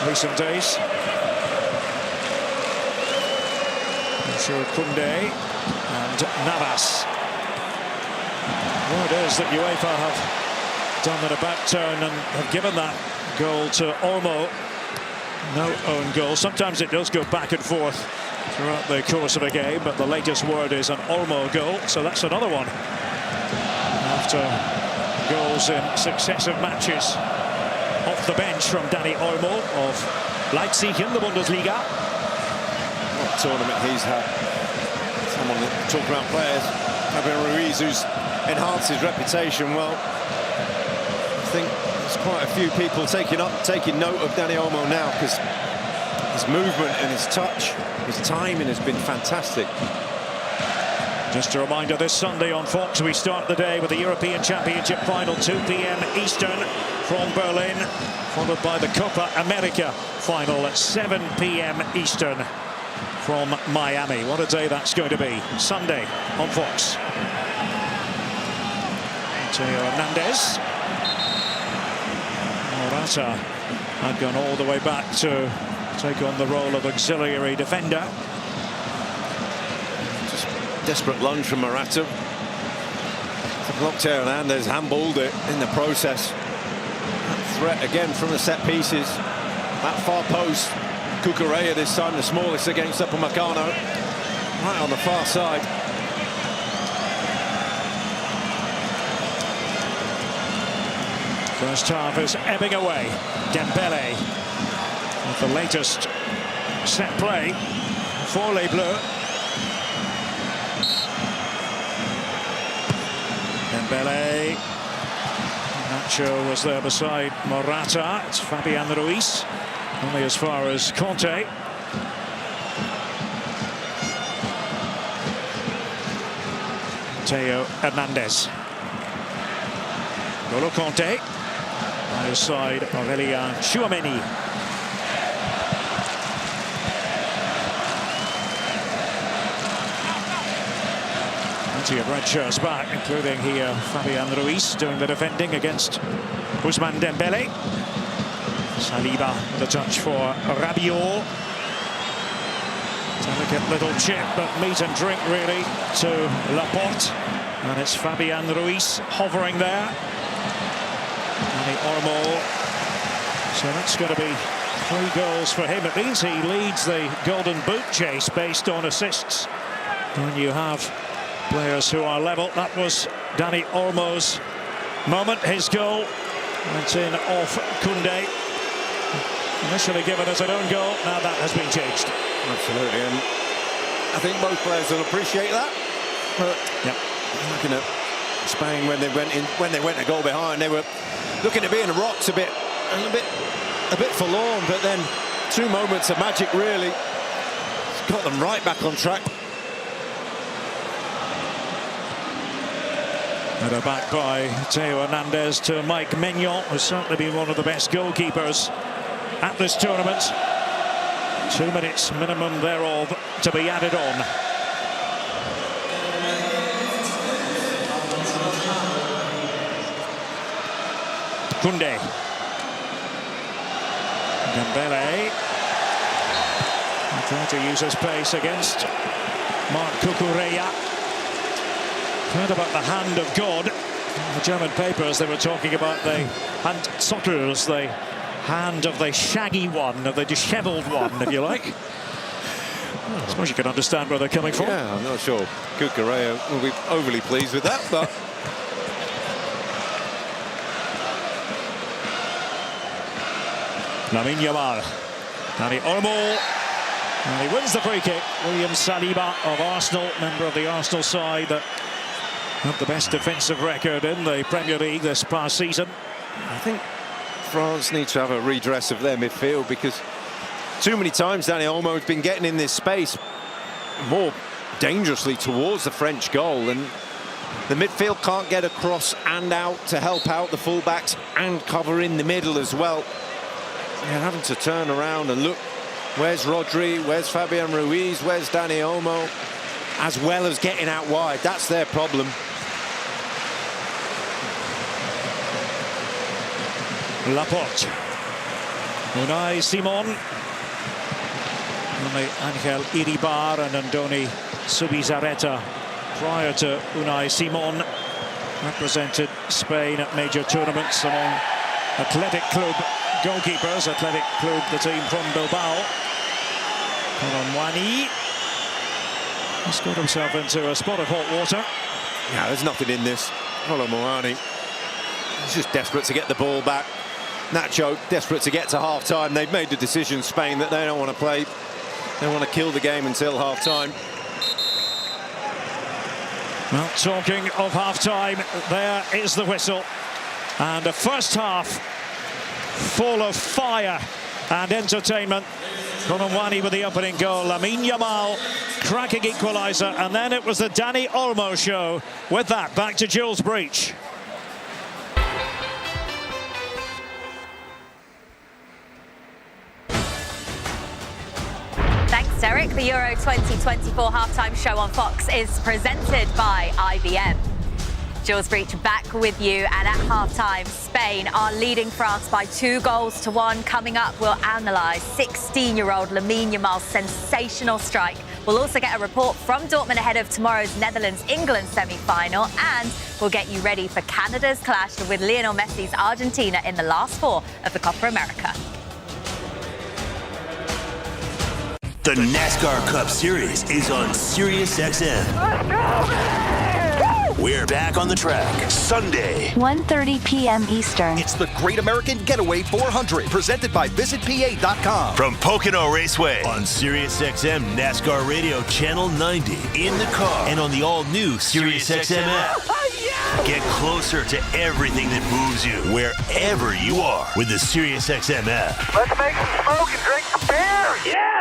recent days. I'm sure Koundé and Navas. Word is that UEFA have done an about turn and have given that goal to Olmo. No own goal. Sometimes it does go back and forth throughout the course of a game, but the latest word is an Olmo goal, so that's another one. After goals in successive matches off the bench from Dani Olmo of Leipzig in the Bundesliga. What a tournament he's had. Someone that talk about players. Fabian Ruiz, who's enhanced his reputation. Well, I think there's quite a few people taking note of Dani Olmo now, because his movement and his touch, his timing has been fantastic. Just a reminder, this Sunday on Fox, we start the day with the European Championship final, 2 p.m. Eastern from Berlin, followed by the Copa America final at 7 p.m. Eastern from Miami. What a day that's going to be. Sunday on Fox. Theo Hernandez. Morata had gone all the way back to take on the role of auxiliary defender. Desperate lunge from Morata. Theo Hernandez handballed it in the process. That threat again from the set pieces. That far post. Cucurella this time, the smallest against Upamecano. Right on the far side. First half is ebbing away. Dembele with the latest set play for Les Bleus. Dembele. Nacho was there beside Morata. It's Fabian Ruiz. Only as far as Kanté. Theo Hernandez. N'Golo Kanté. On his side, Aurélien Tchouaméni. Plenty of red shirts back, including here Fabian Ruiz doing the defending against Ousmane Dembele. Saliba with a touch for Rabiot. Delicate little chip, but meat and drink really to Laporte. And it's Fabian Ruiz hovering there. Dani Olmo. So that's going to be 3 goals for him. It means he leads the Golden Boot chase based on assists. When you have players who are level. That was Dani Olmo's moment. His goal went in off Koundé. Initially given as an own goal. Now that has been changed. Absolutely, and I think both players will appreciate that. But looking at Spain when they went a goal behind, they were looking to be in the rocks a bit forlorn. But then 2 moments of magic really got them right back on track. And a back by Theo Hernandez to Mike Maignan, who's certainly been one of the best goalkeepers at this tournament. 2 minutes minimum thereof to be added on. Koundé. Dembele. Trying to use his pace against Marc Cucurella. Heard about the hand of God. In the German papers, they were talking about the hand sockers, the hand of the shaggy one, of the dishevelled one, if you like. I suppose you can understand where they're coming from. Yeah, I'm not sure Cucurella will be overly pleased with that, but Lamine Yamal. Dani Olmo. And he wins the free kick. William Saliba of Arsenal, member of the Arsenal side that have the best defensive record in the Premier League this past season. I think France needs to have a redress of their midfield, because too many times Dani Olmo has been getting in this space more dangerously towards the French goal, and the midfield can't get across and out to help out the fullbacks and cover in the middle as well. They're having to turn around and look, where's Rodri, where's Fabian Ruiz, where's Dani Olmo, as well as getting out wide. That's their problem. Laporte. Unai Simon. Only Angel Iribar and Andoni Subizarreta prior to Unai Simon represented Spain at major tournaments among Athletic Club goalkeepers. Athletic Club, the team from Bilbao. Colomwani has got himself into a spot of hot water. Yeah, there's nothing in this. Colomwani, he's just desperate to get the ball back. Nacho desperate to get to half-time. They've made the decision, Spain, that they don't want to play. They want to kill the game until half-time. Well, talking of half-time, there is the whistle. And the first half full of fire and entertainment. Colomwani with the opening goal. Lamine Yamal, cracking equaliser. And then it was the Dani Olmo show. With that, back to Jules Breach. Thanks, Derek. The Euro 2024 halftime show on Fox is presented by IBM. Jules Breach back with you, and at halftime, Spain are leading France by 2-1. Coming up, we'll analyse 16-year-old Lamine Yamal's sensational strike. We'll also get a report from Dortmund ahead of tomorrow's Netherlands-England semi-final, and we'll get you ready for Canada's clash with Lionel Messi's Argentina in the last 4 of the Copa America. The NASCAR Cup Series is on SiriusXM. We're back on the track Sunday, 1:30 p.m. Eastern. It's the Great American Getaway 400, presented by VisitPA.com. From Pocono Raceway on SiriusXM NASCAR Radio Channel 90, in the car, and on the all-new SiriusXM app. Get closer to everything that moves you, wherever you are, with the SiriusXM app. Let's make some smoke and drink some beer. Yes!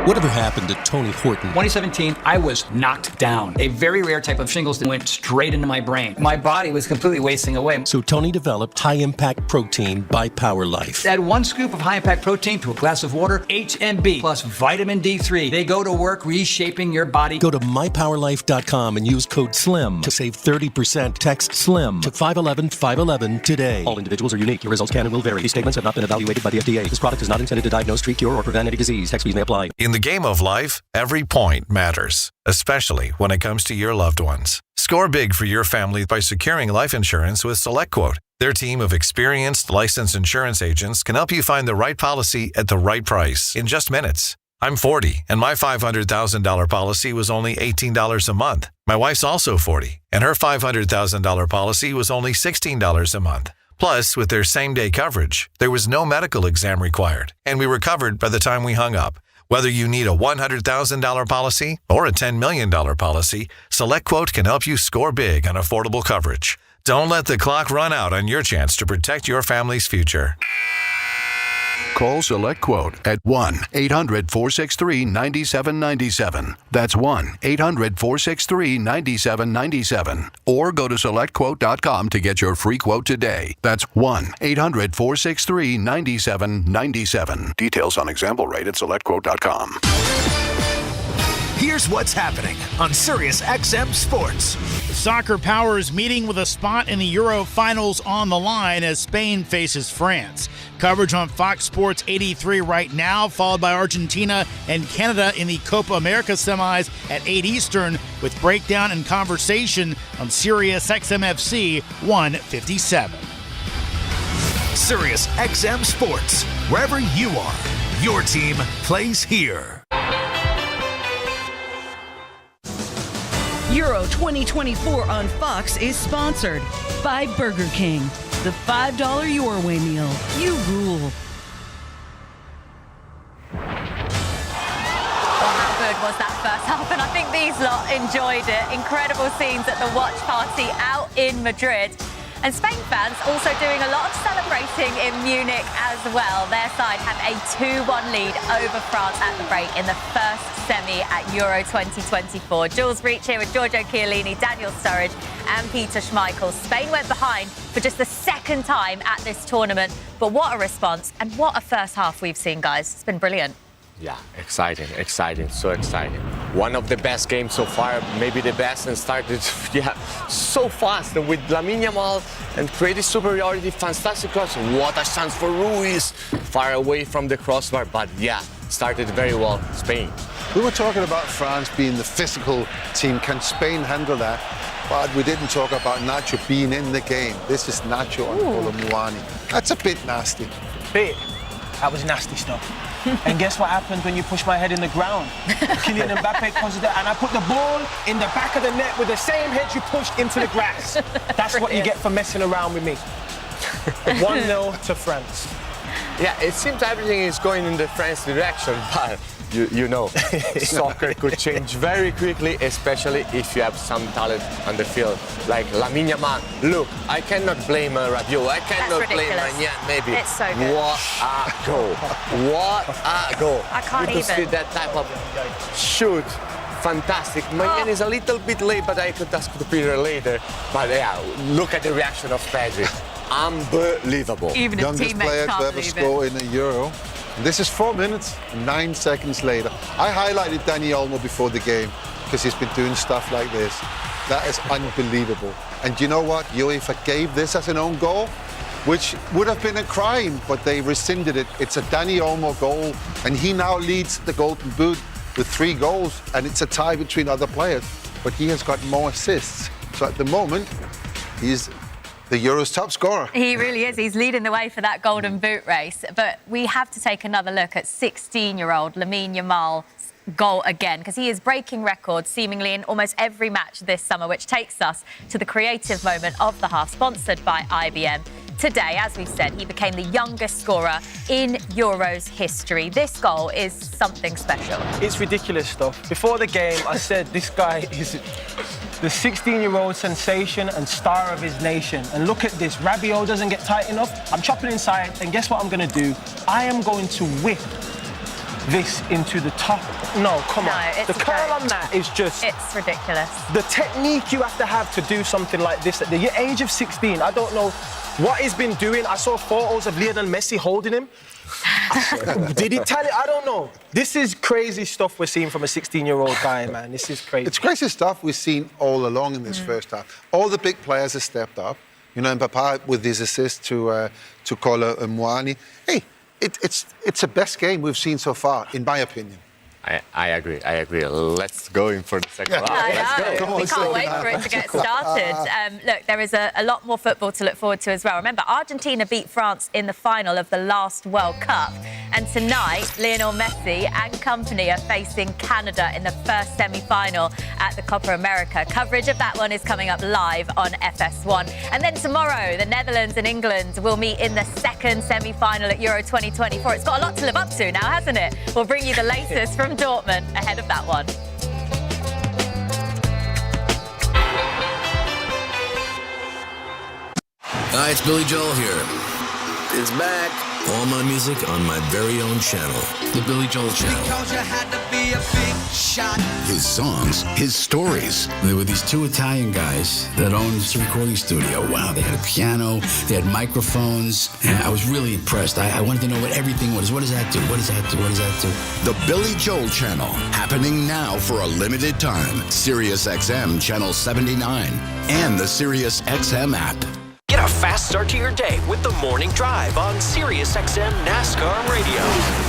Whatever happened to Tony Horton? 2017, I was knocked down. A very rare type of shingles that went straight into my brain. My body was completely wasting away. So Tony developed high-impact protein by Power Life. Add 1 scoop of high-impact protein to a glass of water, HMB plus vitamin D3. They go to work reshaping your body. Go to mypowerlife.com and use code SLIM to save 30%. Text SLIM to 511-511 today. All individuals are unique. Your results can and will vary. These statements have not been evaluated by the FDA. This product is not intended to diagnose, treat, cure, or prevent any disease. Text fees may apply. In In the game of life, every point matters, especially when it comes to your loved ones. Score big for your family by securing life insurance with SelectQuote. Their team of experienced, licensed insurance agents can help you find the right policy at the right price in just minutes. I'm 40, and my $500,000 policy was only $18 a month. My wife's also 40, and her $500,000 policy was only $16 a month. Plus, with their same-day coverage, there was no medical exam required, and we were covered by the time we hung up. Whether you need a $100,000 policy or a $10 million policy, SelectQuote can help you score big on affordable coverage. Don't let the clock run out on your chance to protect your family's future. Call SelectQuote at 1-800-463-9797. That's 1-800-463-9797. Or go to SelectQuote.com to get your free quote today. That's 1-800-463-9797. Details on example rate at SelectQuote.com. Here's what's happening on SiriusXM Sports. Soccer powers meeting with a spot in the Euro finals on the line as Spain faces France. Coverage on Fox Sports 83 right now, followed by Argentina and Canada in the Copa America semis at 8 Eastern, with breakdown and conversation on SiriusXM FC 157. SiriusXM Sports. Wherever you are, your team plays here. Euro 2024 on Fox is sponsored by Burger King. The $5 Your Way meal. You rule. Well, how good was that first half? And I think these lot enjoyed it. Incredible scenes at the watch party out in Madrid. And Spain fans also doing a lot of celebrating in Munich as well. Their side have a 2-1 lead over France at the break in the first semi at Euro 2024. Jules Breach here with Giorgio Chiellini, Daniel Sturridge and Peter Schmeichel. Spain went behind for just the second time at this tournament. But what a response and what a first half we've seen, guys. It's been brilliant. Yeah, exciting, so exciting. One of the best games so far, maybe the best, and started so fast with Lamine Yamal and creative superiority, fantastic cross. What a chance for Ruiz, far away from the crossbar, but started very well, Spain. We were talking about France being the physical team. Can Spain handle that? But we didn't talk about Nacho being in the game. This is Nacho on Colomwani. That's a bit nasty. That was nasty stuff. And guess what happens when you push my head in the ground? Kylian Mbappe comes there, and I put the ball in the back of the net with the same head you pushed into the grass. That's what you get for messing around with me. 1-0 to France. Yeah, it seems everything is going in the France direction, but you know, soccer could change very quickly, especially if you have some talent on the field. Like Lamine Yamal. Look, I cannot blame Rabiot. I cannot blame Magnan, maybe. It's so good. What a goal. What a goal. I can't you could see that type of shoot. Fantastic. Magnan is a little bit late, but I could ask to Peter later. But look at the reaction of Pedri. Unbelievable. Even his Youngest teammates player can't to ever believe score in a Euro. This is 4 minutes and 9 seconds later. I highlighted Dani Olmo before the game because he's been doing stuff like this. That is unbelievable. And you know what? UEFA gave this as an own goal, which would have been a crime, but they rescinded it. It's a Dani Olmo goal, and he now leads the Golden Boot with 3 goals, and it's a tie between other players. But he has got more assists. So at the moment, he's the Euro's top scorer. He really is. He's leading the way for that Golden Boot race. But we have to take another look at 16-year-old Lamine Yamal's goal again, because he is breaking records seemingly in almost every match this summer, which takes us to the creative moment of the half, sponsored by IBM. Today, as we've said, he became the youngest scorer in Euros history. This goal is something special. It's ridiculous stuff. Before the game, I said this guy is the 16-year-old sensation and star of his nation. And look at this. Rabiot doesn't get tight enough. I'm chopping inside, and guess what I'm going to do? I am going to whip this into the top. No, come on. The curl on that is just... It's ridiculous. The technique you have to do something like this at the age of 16, I don't know what he's been doing. I saw photos of Lionel Messi holding him. Did he tell it? I don't know. This is crazy stuff we're seeing from a 16-year-old guy, man. This is crazy. It's crazy stuff we've seen all along in this first half. All the big players have stepped up. You know, Mbappe with his assist to Colomwani. Hey, it's the best game we've seen so far, in my opinion. I agree. Let's go in for the second round. I know. We can't wait for it to get started. Look, there is a lot more football to look forward to as well. Remember, Argentina beat France in the final of the last World Cup. And tonight, Lionel Messi and company are facing Canada in the first semi-final at the Copa America. Coverage of that one is coming up live on FS1. And then tomorrow, the Netherlands and England will meet in the second semi-final at Euro 2024. It's got a lot to live up to now, hasn't it? We'll bring you the latest from Dortmund ahead of that one. Hi, it's Billy Joel here. It's back. All my music on my very own channel, the Billy Joel Channel. Because you had to be a big shot. His songs, his stories. There were these two Italian guys that owned this recording studio. Wow, they had a piano, they had microphones, and I was really impressed. I wanted to know what everything was. What does that do? What does that do? What does that do? The Billy Joel Channel, happening now for a limited time. Sirius XM Channel 79 and the Sirius XM app. Get a fast start to your day with the Morning Drive on SiriusXM NASCAR Radio.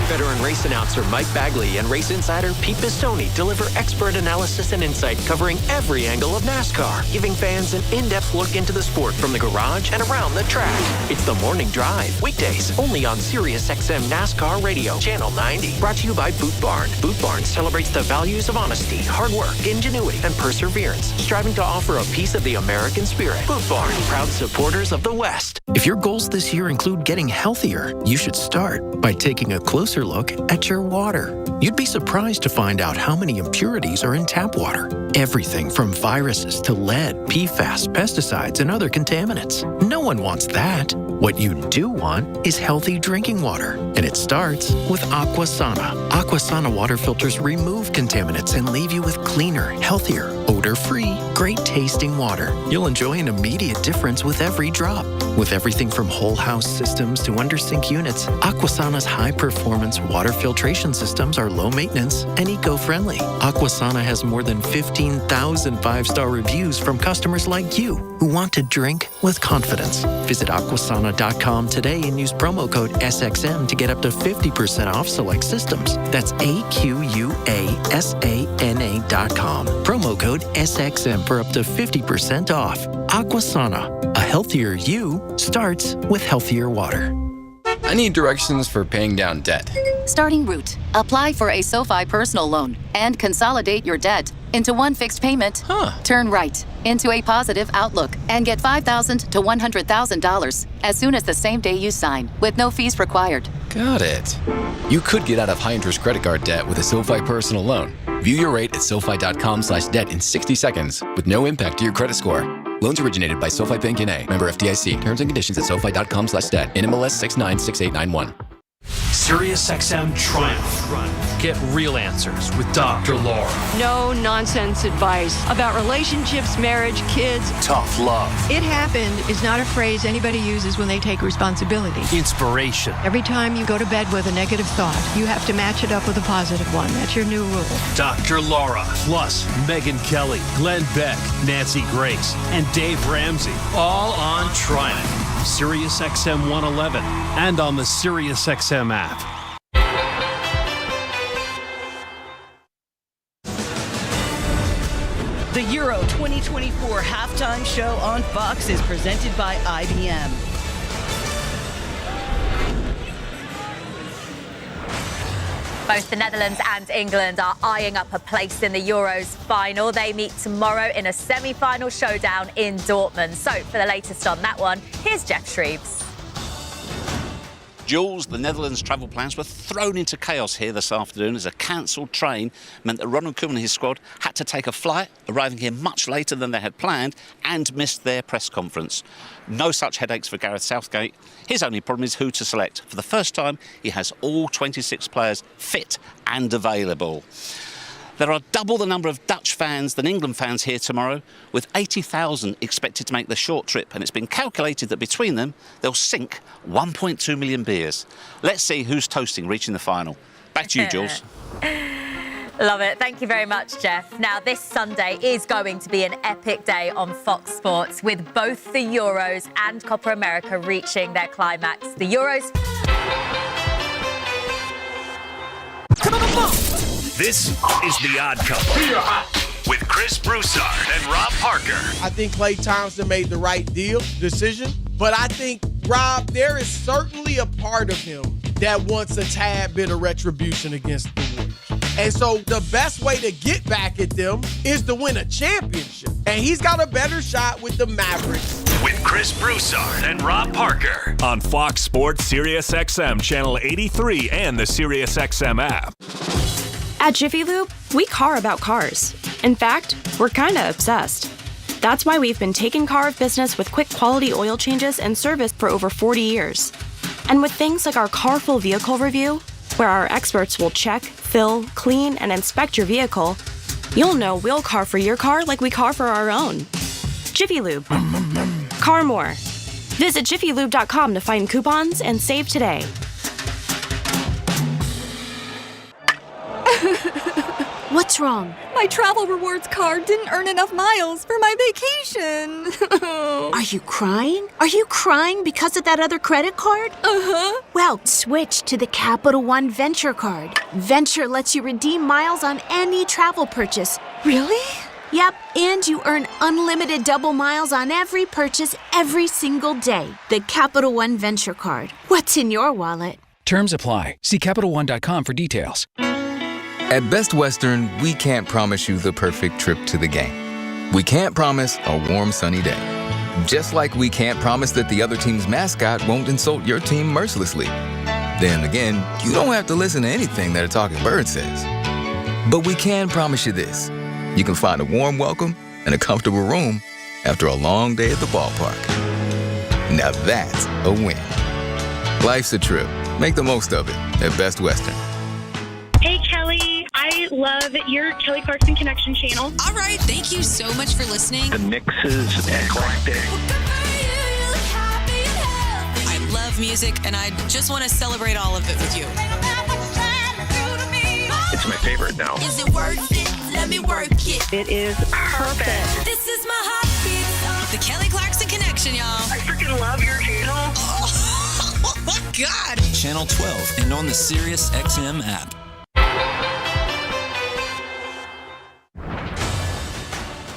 Veteran race announcer Mike Bagley and race insider Pete Pistone deliver expert analysis and insight covering every angle of NASCAR, giving fans an in-depth look into the sport from the garage and around the track. It's the Morning Drive, weekdays only on SiriusXM NASCAR Radio, Channel 90. Brought to you by Boot Barn. Boot Barn celebrates the values of honesty, hard work, ingenuity, and perseverance, striving to offer a piece of the American spirit. Boot Barn, proud supporters of the West. If your goals this year include getting healthier, you should start by taking a closer look at your water. You'd be surprised to find out how many impurities are in tap water. Everything from viruses to lead, PFAS, pesticides, and other contaminants. No one wants that. What you do want is healthy drinking water, and it starts with Aquasana. Aquasana water filters remove contaminants and leave you with cleaner, healthier, odor-free, great-tasting water. You'll enjoy an immediate difference with every drop. With everything from whole house systems to under-sink units, Aquasana's high-performance water filtration systems are low-maintenance and eco-friendly. Aquasana has more than 15,000 five-star reviews from customers like you who want to drink with confidence. Visit Aquasana.com today and use promo code SXM to get up to 50% off select systems. That's AQUASANA.com. Promo code SXM for up to 50% off. Aquasana, a healthier you starts with healthier water. I need directions for paying down debt. Starting route. Apply for a SoFi personal loan and consolidate your debt into one fixed payment. Turn right into a positive outlook and get $5,000 to $100,000 as soon as the same day you sign, with no fees required. Got it. You could get out of high-interest credit card debt with a SoFi personal loan. View your rate at SoFi.com/debt in 60 seconds with no impact to your credit score. Loans originated by SoFi Bank N.A. Member FDIC. Terms and conditions at SoFi.com/debt. NMLS 696891. SiriusXM Triumph. Get real answers with Dr. Laura. No nonsense advice about relationships, marriage, kids. Tough love. It happened is not a phrase anybody uses when they take responsibility. Inspiration. Every time you go to bed with a negative thought, you have to match it up with a positive one. That's your new rule. Dr. Laura. Plus Megyn Kelly, Glenn Beck, Nancy Grace, and Dave Ramsey. All on Triumph. SiriusXM 111 and on the SiriusXM app. The Euro 2024 halftime show on Fox is presented by IBM. Both the Netherlands and England are eyeing up a place in the Euros final. They meet tomorrow in a semi-final showdown in Dortmund. So for the latest on that one, here's Jeff Shreves. Jules, the Netherlands' travel plans were thrown into chaos here this afternoon as a cancelled train meant that Ronald Koeman and his squad had to take a flight, arriving here much later than they had planned, and missed their press conference. No such headaches for Gareth Southgate. His only problem is who to select. For the first time, he has all 26 players fit and available. There are double the number of Dutch fans than England fans here tomorrow, with 80,000 expected to make the short trip, and it's been calculated that between them, they'll sink 1.2 million beers. Let's see who's toasting reaching the final. Back to you, Jules. Love it. Thank you very much, Jeff. Now, this Sunday is going to be an epic day on Fox Sports, with both the Euros and Copa America reaching their climax. The Euros... This is The Odd Couple with Chris Broussard and Rob Parker. I think Klay Thompson made the right decision, but I think, Rob, there is certainly a part of him that wants a tad bit of retribution against the Warriors. And so the best way to get back at them is to win a championship. And he's got a better shot with the Mavericks. With Chris Broussard and Rob Parker on Fox Sports Sirius XM Channel 83 and the Sirius XM app. At Jiffy Lube, we car about cars. In fact, we're kinda obsessed. That's why we've been taking care of business with quick quality oil changes and service for over 40 years. And with things like our Carful Vehicle Review, where our experts will check, fill, clean, and inspect your vehicle, you'll know we'll car for your car like we car for our own. Jiffy Lube. Car more. Visit jiffylube.com to find coupons and save today. What's wrong? My travel rewards card didn't earn enough miles for my vacation. Are you crying? Are you crying because of that other credit card? Uh-huh. Well, switch to the Capital One Venture card. Venture lets you redeem miles on any travel purchase. Really? Yep, and you earn unlimited double miles on every purchase every single day. The Capital One Venture card. What's in your wallet? Terms apply. See CapitalOne.com for details. At Best Western, we can't promise you the perfect trip to the game. We can't promise a warm, sunny day. Just like we can't promise that the other team's mascot won't insult your team mercilessly. Then again, you don't have to listen to anything that a talking bird says. But we can promise you this. You can find a warm welcome and a comfortable room after a long day at the ballpark. Now that's a win. Life's a trip. Make the most of it at Best Western. Hey, Kelly. I love your Kelly Clarkson Connection channel. All right. Thank you so much for listening. The mix is eclectic. I love music, and I just want to celebrate all of it with you. It's my favorite now. Is it worth it? Let me work it. It is perfect. This is my heartbeat song. The Kelly Clarkson Connection, y'all. I freaking love your channel. Oh my God. Channel 12 and on the Sirius XM app.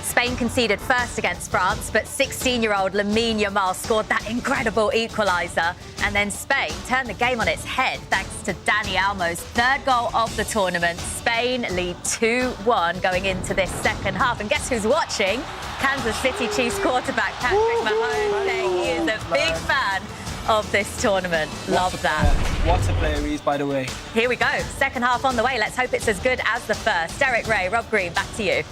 Spain conceded first against France, but 16-year-old Lamine Yamal scored that incredible equaliser. And then Spain turned the game on its head thanks to Dani Olmo's third goal of the tournament. Spain lead 2-1 going into this second half. And guess who's watching? Kansas City Chiefs quarterback Patrick Mahomes saying he is a big fan of this tournament. Love that. What a player he is, by the way. Here we go. Second half on the way. Let's hope it's as good as the first. Derek Ray, Rob Green, back to you.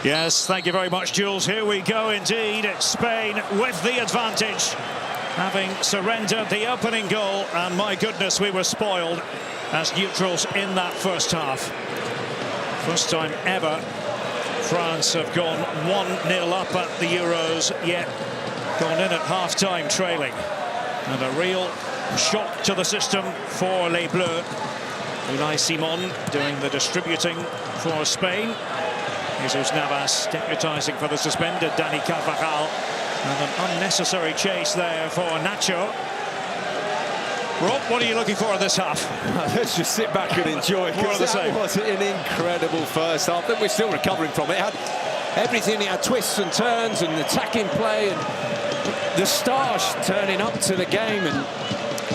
Yes, thank you very much, Jules. Here we go indeed. It's Spain with the advantage, having surrendered the opening goal. And my goodness, we were spoiled as neutrals in that first half. First time ever France have gone 1-0 up at the Euros, yet gone in at half-time trailing. And a real shock to the system for Les Bleus. Unai Simon doing the distributing for Spain. Jesus Navas deputising for the suspended Dani Carvajal. And an unnecessary chase there for Nacho. Rob, what are you looking for in this half? Let's just sit back and enjoy, because that was an incredible first half. I think we're still recovering from it. It had everything. It had twists and turns and attacking play and the stars turning up to the game, and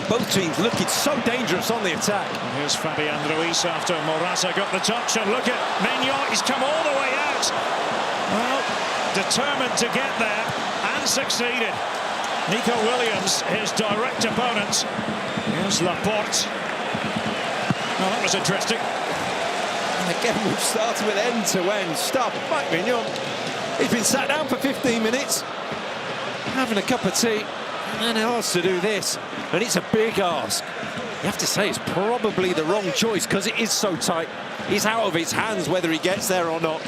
both teams looking so dangerous on the attack. And here's Fabian Ruiz after Morata got the touch, and look at Maignan, he's come all the way out. Well, determined to get there and succeeded. Nico Williams, his direct opponent. Here's Laporte. Well, that was interesting. And again, we've started with end-to-end stuff. Mike Maignan, he's been sat down for 15 minutes, having a cup of tea, and asked to do this. And it's a big ask. You have to say it's probably the wrong choice, because it is so tight. He's out of his hands whether he gets there or not.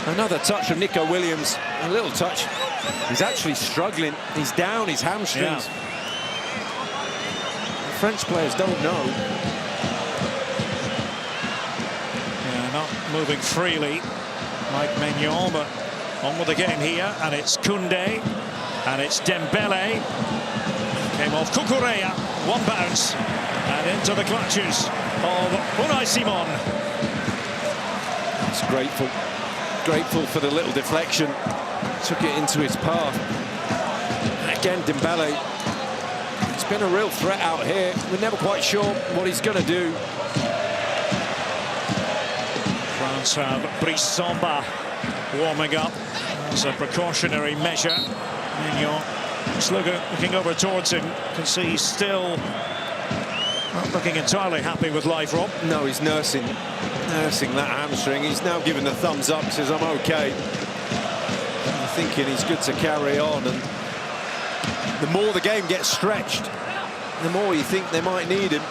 Another touch from Nico Williams. A little touch. He's actually struggling. He's down his hamstrings. Yeah. The French players don't know. Yeah, not moving freely like Maignan, but on with the game here. And it's Koundé. And it's Dembele. Came off Cucurella. One bounce. And into the clutches of Unai Simon. He's grateful for the little deflection. Took it into his path. Again, Dembele. It's been a real threat out here. We're never quite sure what he's going to do. France have Brice Samba warming up as a precautionary measure. Mignon just looking over towards him. You can see he's still not looking entirely happy with life, Rob. No, he's nursing that hamstring. He's now given the thumbs up, says I'm okay. I'm thinking he's good to carry on, and the more the game gets stretched, the more you think they might need him.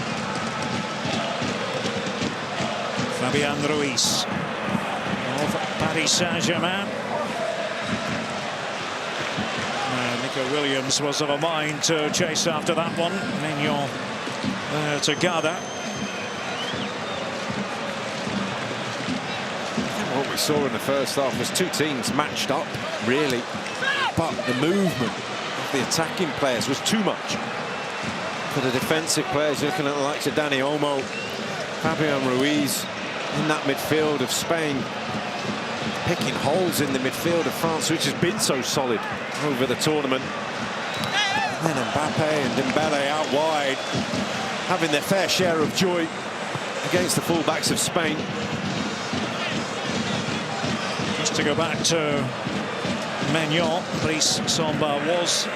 Fabian Ruiz of Paris Saint-Germain. Nico Williams was of a mind to chase after that one. Mignon there to gather. What we saw in the first half was two teams matched up, really, but the movement of the attacking players was too much for the defensive players. Looking at the likes of Dani Olmo, Fabian Ruiz in that midfield of Spain, picking holes in the midfield of France, which has been so solid over the tournament. And then Mbappe and Dembele out wide, having their fair share of joy against the fullbacks of Spain. Just to go back to Mignon, Brice Samba was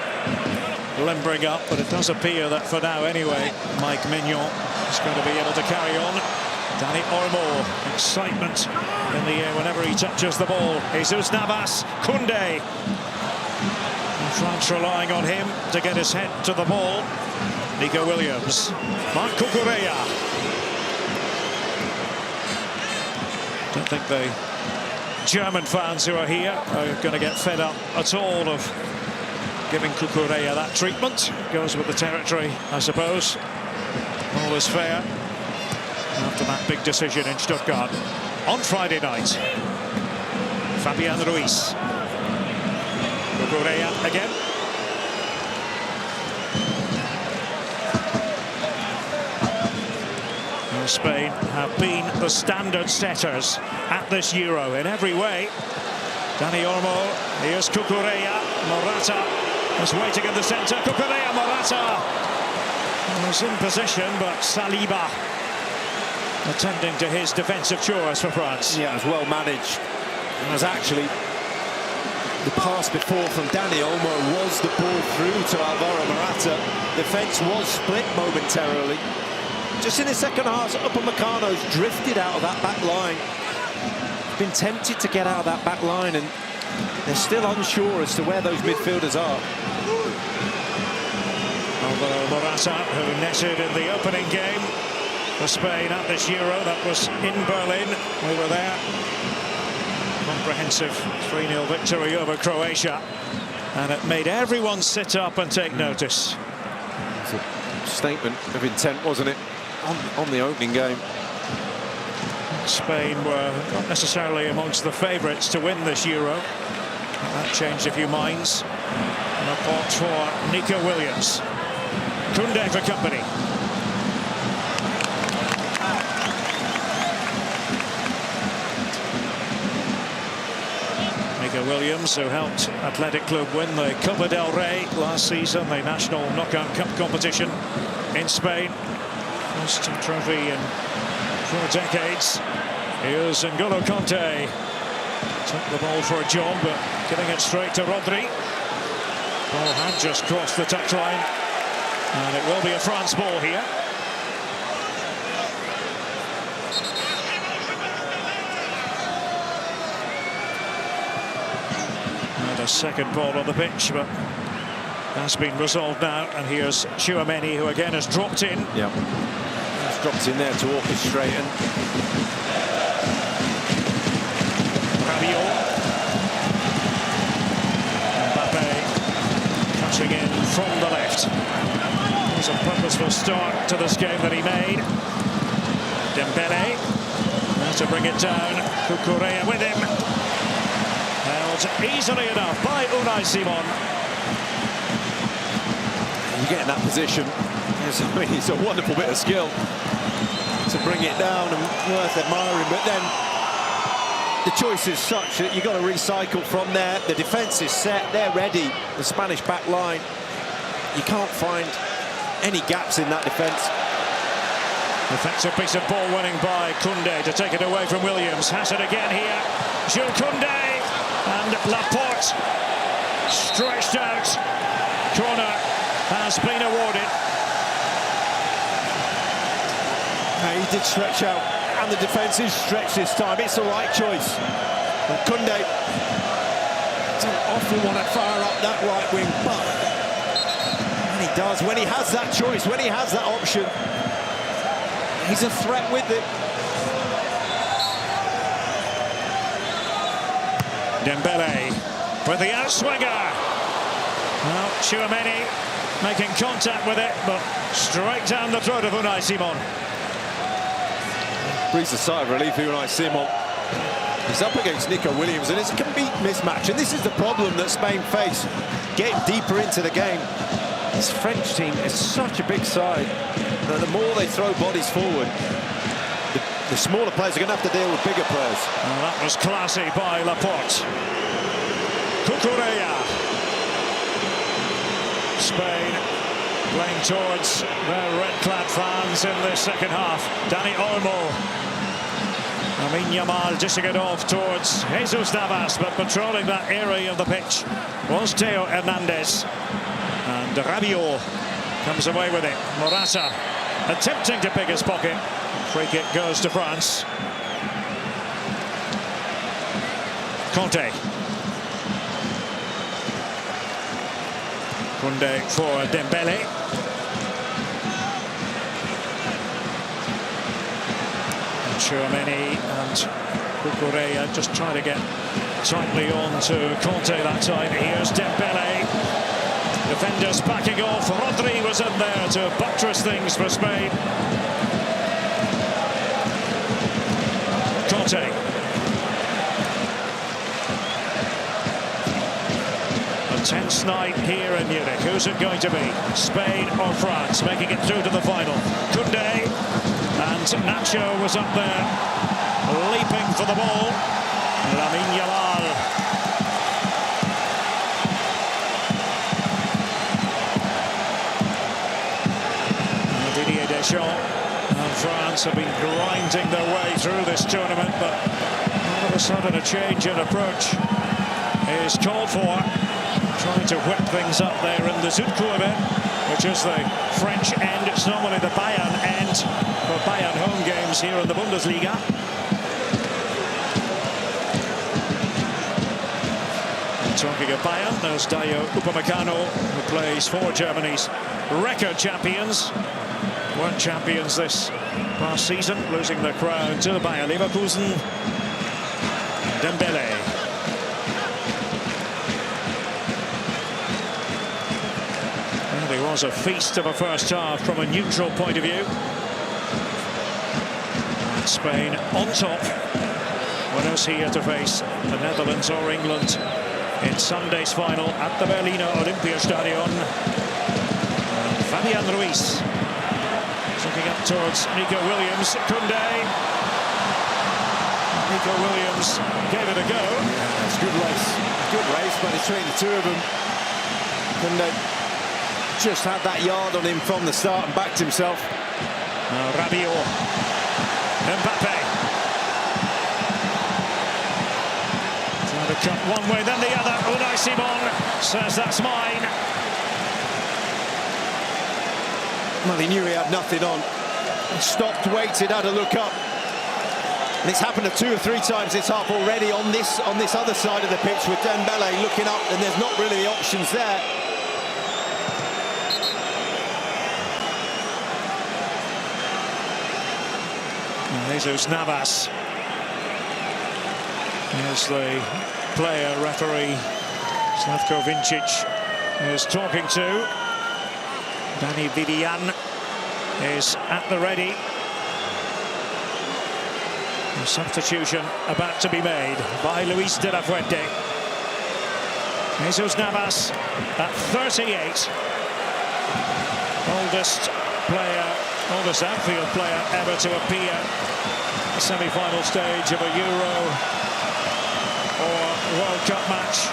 limbering up, but it does appear that for now anyway, Mike Mignon is going to be able to carry on. Dani Olmo, excitement in the air whenever he touches the ball. Jesus Navas, Koundé. And France relying on him to get his head to the ball. Nico Williams, Marc Cucurella. Don't think the German fans who are here are going to get fed up at all of giving Cucurella that treatment. Goes with the territory, I suppose. All is fair after that big decision in Stuttgart on Friday night. Fabian Ruiz. Cucurella again. And Spain have been the standard setters at this Euro in every way. Dani Olmo, here's Cucurella. Morata is waiting in the centre. Cucurella, Morata was in position, but Saliba attending to his defensive chores for France. Yeah, it was well managed. It was actually the pass before from Dani Olmo was the ball through to Alvaro Morata. Defence was split momentarily. Just in the second half, Upamecano's drifted out of that back line. Been tempted to get out of that back line, and they're still unsure as to where those midfielders are. Alvaro Morata, who netted in the opening game for Spain at this Euro. That was in Berlin. We were there. Comprehensive 3-0 victory over Croatia. And it made everyone sit up and take notice. It's a statement of intent, wasn't it, on the opening game. Spain were not necessarily amongst the favourites to win this Euro. That changed a few minds. And a pot for Nico Williams. Koundé for company. Nico Williams, who helped Athletic Club win the Copa del Rey last season, the national knockout cup competition in Spain. First trophy in 4 decades. Here's N'Golo Kanté. Took the ball for a jog, but giving it straight to Rodri. Ball had just crossed the touchline. And it will be a France ball here. And a second ball on the pitch, but that's been resolved now. And here's Tchouaméni, who again has dropped in. Yeah, he's dropped in there to orchestrate. And Rabiot. Mbappe touching in from the left. It was a purposeful start to this game that he made. Dembele to bring it down. Cucurella with him. Held easily enough by Unai Simon. You get in that position. It's a wonderful bit of skill. to bring it down and worth admiring, but then the choice is such that you've got to recycle from there. The defence is set, they're ready. The Spanish back line, you can't find any gaps in that defence. Defensive piece of ball winning by Koundé to take it away from Williams. Has it again here. Jules Koundé and Laporte stretched out. Corner has been awarded. He did stretch out, and the defence is stretched this time. It's the right choice. And Koundé don't often want to fire up that right wing, but when he does, when he has that choice, when he has that option, he's a threat with it. Dembele with the outswinger. Well, Tchouaméni making contact with it, but straight down the throat of Unai Simon. Breathes a sigh of relief, Unai Simon. He's up against Nico Williams, and it's a complete mismatch. And this is the problem that Spain face, getting deeper into the game. This French team is such a big side that the more they throw bodies forward, the smaller players are going to have to deal with bigger players. Well, that was classy by Laporte. Cucurella. Spain playing towards their red-clad fans in the second half. Dani Olmo. Lamine Yamal dishing it off towards Jesus Navas, but patrolling that area of the pitch was Theo Hernandez. And Rabiot comes away with it. Morata attempting to pick his pocket. Free kick goes to France. Conte. Koundé for Dembele. Tchouaméni and Cucurella just trying to get tightly on to Conte that time. Here's Dembele. Defenders backing off. Rodri was in there to buttress things for Spain. Conte. A tense night here in Munich. Who's it going to be? Spain or France making it through to the final? Koundé and Nacho was up there leaping for the ball. Lamine Yamal. Didier Deschamps and France have been grinding their way through this tournament, but all of a sudden a change in approach is called for. Trying to whip things up there in the Südkurve, which is the French end. It's normally the Bayern end for Bayern home games here in the Bundesliga. And talking of Bayern, there's Dayo Upamecano, who plays for Germany's record champions. Weren't champions this past season, losing their crown to Bayer Leverkusen. Dembele. Well, it was a feast of a first half from a neutral point of view. Spain on top. What else here to face the Netherlands or England in Sunday's final at the Berliner Olympiastadion. Fabian Ruiz looking up towards Nico Williams. Koundé. Nico Williams gave it a go. Yeah, it's a good race. Good race by between the two of them. Koundé just had that yard on him from the start and backed himself. Rabiot. Mbappe. Trying to cut one way, then the other. Unai Simon says that's mine. Well, he knew he had nothing on. He stopped, waited, had a look up. And it's happened 2 or 3 times this half already on this other side of the pitch with Dembele looking up, and there's not really the options there. Jesus Navas is the player referee. Slavko Vincic is talking to. Dani Vivian is at the ready. A substitution about to be made by Luis de la Fuente. Jesus Navas at 38. Oldest player oldest outfield player ever to appear the semi-final stage of a Euro or World Cup match.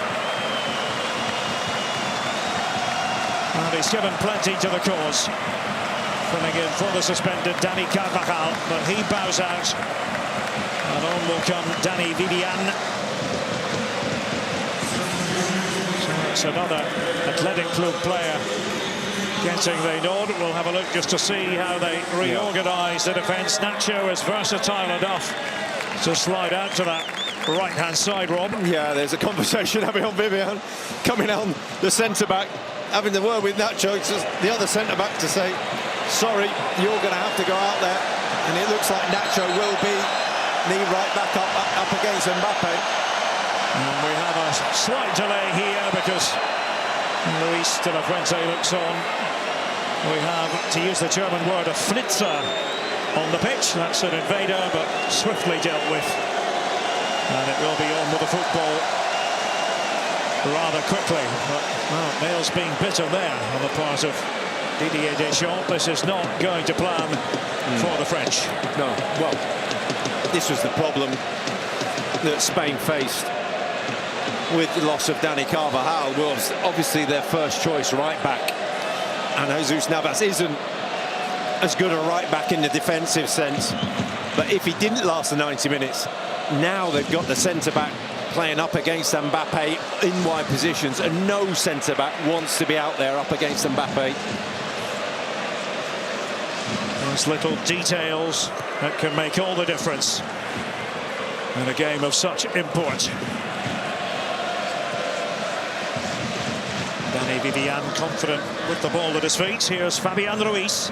And he's given plenty to the cause. Filling in for the suspended Dani Carvajal, but he bows out. And on will come Dani Vivian. So it's another Athletic Club player getting the nod. We'll have a look just to see how they reorganise the defence. Nacho is versatile enough to slide out to that right-hand side, Rob. Yeah, there's a conversation having on Vivian, coming on the centre-back, having the word with Nacho, just the other centre-back to say, sorry, you're going to have to go out there. And it looks like Nacho will be knee right back up against Mbappe. And we have a slight delay here because Luis de la Fuente looks on. We have, to use the German word, a flitzer on the pitch. That's an invader, but swiftly dealt with. And it will be on with the football rather quickly. But, well, nails being bitter there on the part of Didier Deschamps. This is not going to plan for the French. No, well, this was the problem that Spain faced with the loss of Dani Carvajal. Was obviously their first choice right back, and Jesus Navas isn't as good a right back in the defensive sense. But if he didn't last the 90 minutes, now they've got the centre back playing up against Mbappe in wide positions, and no centre back wants to be out there up against Mbappe. Those little details that can make all the difference in a game of such import. Dani Vivian confident with the ball at his feet. Here's Fabian Ruiz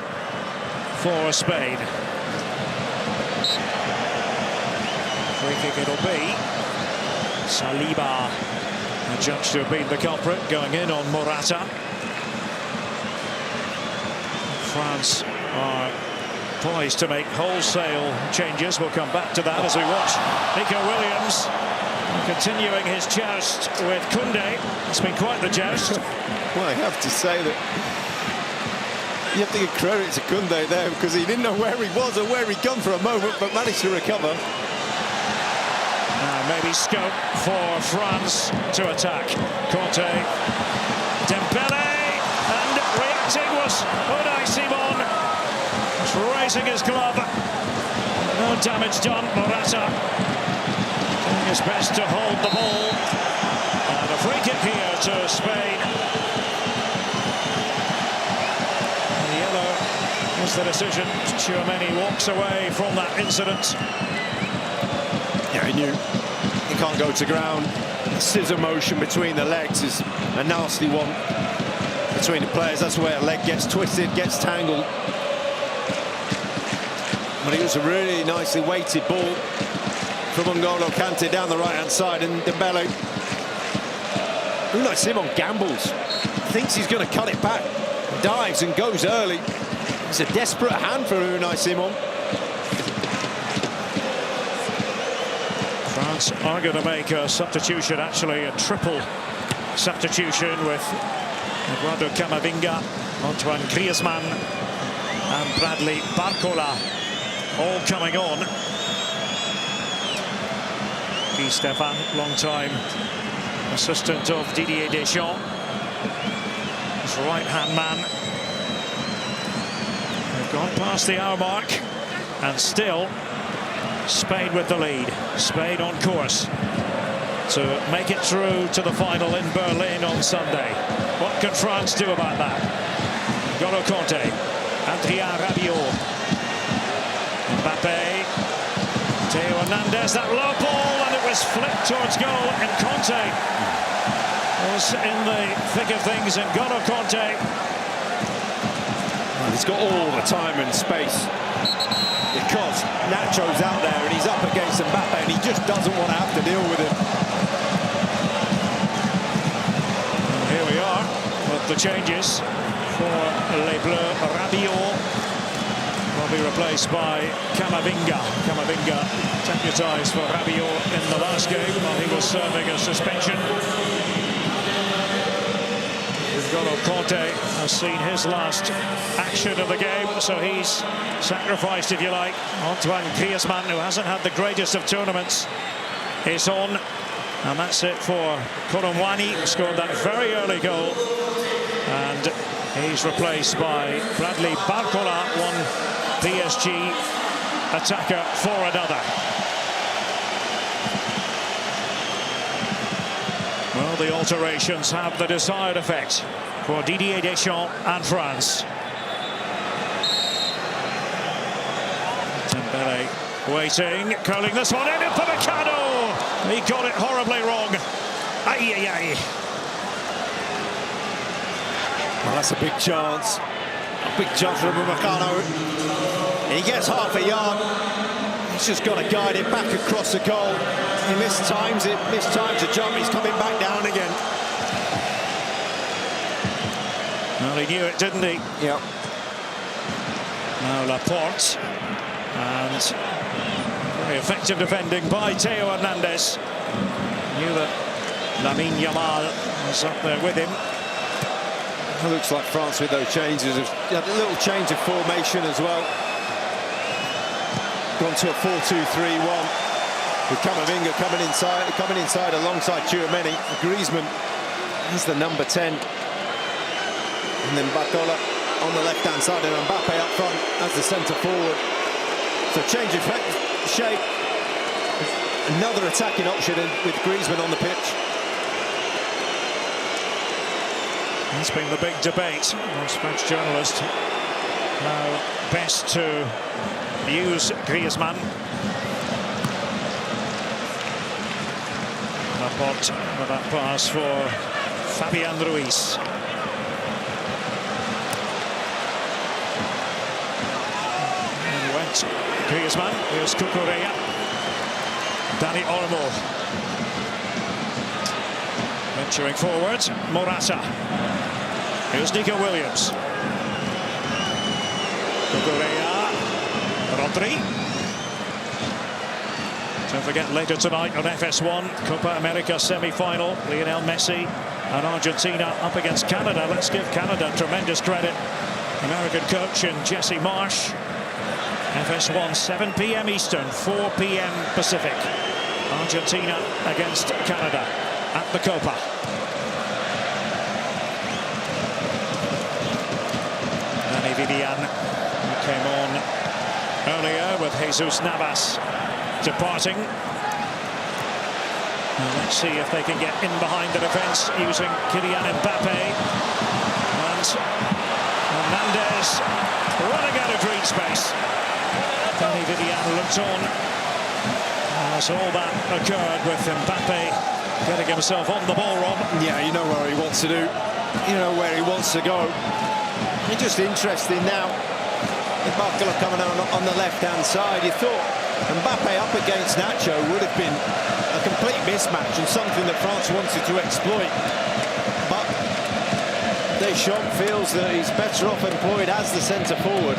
for Spain. Free kick it'll be. Saliba, judged to have been the culprit, going in on Morata. France are poised to make wholesale changes. We'll come back to that as we watch Nico Williams continuing his joust with Koundé. It's been quite the joust. Well, I have to say that you have to give credit to Koundé there, because he didn't know where he was or where he'd gone for a moment, but managed to recover. Maybe scope for France to attack. Conte, Dembele, and reacting was Unai Simon. Raising his glove. No damage done. Morata doing his best to hold the ball. And a free kick here to Spain. And the yellow is the decision. Tchouaméni walks away from that incident. Yeah, he knew he can't go to ground. The scissor motion between the legs is a nasty one between the players. That's where a leg gets twisted, gets tangled. But it was a really nicely weighted ball from N'Golo Kante down the right-hand side, and Dembele. Unai Simon gambles, thinks he's going to cut it back, dives and goes early. It's a desperate hand for Unai Simon. France are going to make a substitution, actually a triple substitution, with Eduardo Camavinga, Antoine Griezmann and Bradley Barcola all coming on. Guy Stéphane, long-time assistant of Didier Deschamps, his right-hand man. They've gone past the hour mark, and still Spain with the lead. Spain on course to make it through to the final in Berlin on Sunday. What can France do about that? N'Golo Kanté, Adrien Rabiot, Mbappe, Theo Hernandez, that low ball, and it was flipped towards goal, and Kanté was in the thick of things. N'Golo Kanté. Well, he's got all the time and space, because Nacho's out there and he's up against Mbappe, and he just doesn't want to have to deal with him. And here we are with the changes for Les Bleus. Rabiot will be replaced by Camavinga. Camavinga deputised for Rabiot in the last game while he was serving a suspension. N'Golo Conte has seen his last action of the game, so he's sacrificed, if you like. Antoine Griezmann, who hasn't had the greatest of tournaments, is on. And that's it for Colomwani, who scored that very early goal. And he's replaced by Bradley Barcola, one PSG attacker for another. Well, the alterations have the desired effect for Didier Deschamps and France. Dembele waiting, curling this one in, Upamecano! He got it horribly wrong. Ay, ay, ay. Well, that's a big chance. A big chance for Upamecano. He gets half a yard. He's just got to guide it back across the goal. He mistimes it, mistimes the jump. He's coming back down again. Well, he knew it, didn't he? Yep. Now Laporte. And very effective defending by Theo Hernandez. Knew that Lamine Yamal was up there with him. It looks like France with those changes. A little change of formation as well. Gone to a 4-2-3-1. With Camavinga coming inside alongside Tchouaméni. Griezmann is the number 10. And then Barcola on the left-hand side and Mbappe up front as the centre forward. So change of shape. Another attacking option with Griezmann on the pitch. It's been the big debate amongst French journalists. How best to use Griezmann. Laporte with that pass for Fabian Ruiz. And went Griezmann. Here's Cucurella. Dani Olmo. Venturing forward, Morata. Here's Nico Williams. Cucurella. Rodri. Don't forget, later tonight on FS1, Copa America semi-final, Lionel Messi and Argentina up against Canada. Let's give Canada tremendous credit. American coach and Jesse Marsh. FS1, 7 p.m. Eastern, 4 p.m. Pacific. Argentina against Canada at the Copa. Dani Vivian, who came on earlier with Jesus Navas departing. Now let's see if they can get in behind the defence using Kylian Mbappe. And Hernandez running out of green space. Dani Vivian looked on as all that occurred with Mbappe getting himself on the ball, Rob. Yeah, you know where he wants to do. You know where he wants to go. It's just interesting now. Barcola coming on the left-hand side. You thought Mbappe up against Nacho would have been a complete mismatch and something that France wanted to exploit. But Deschamps feels that he's better off employed as the centre forward.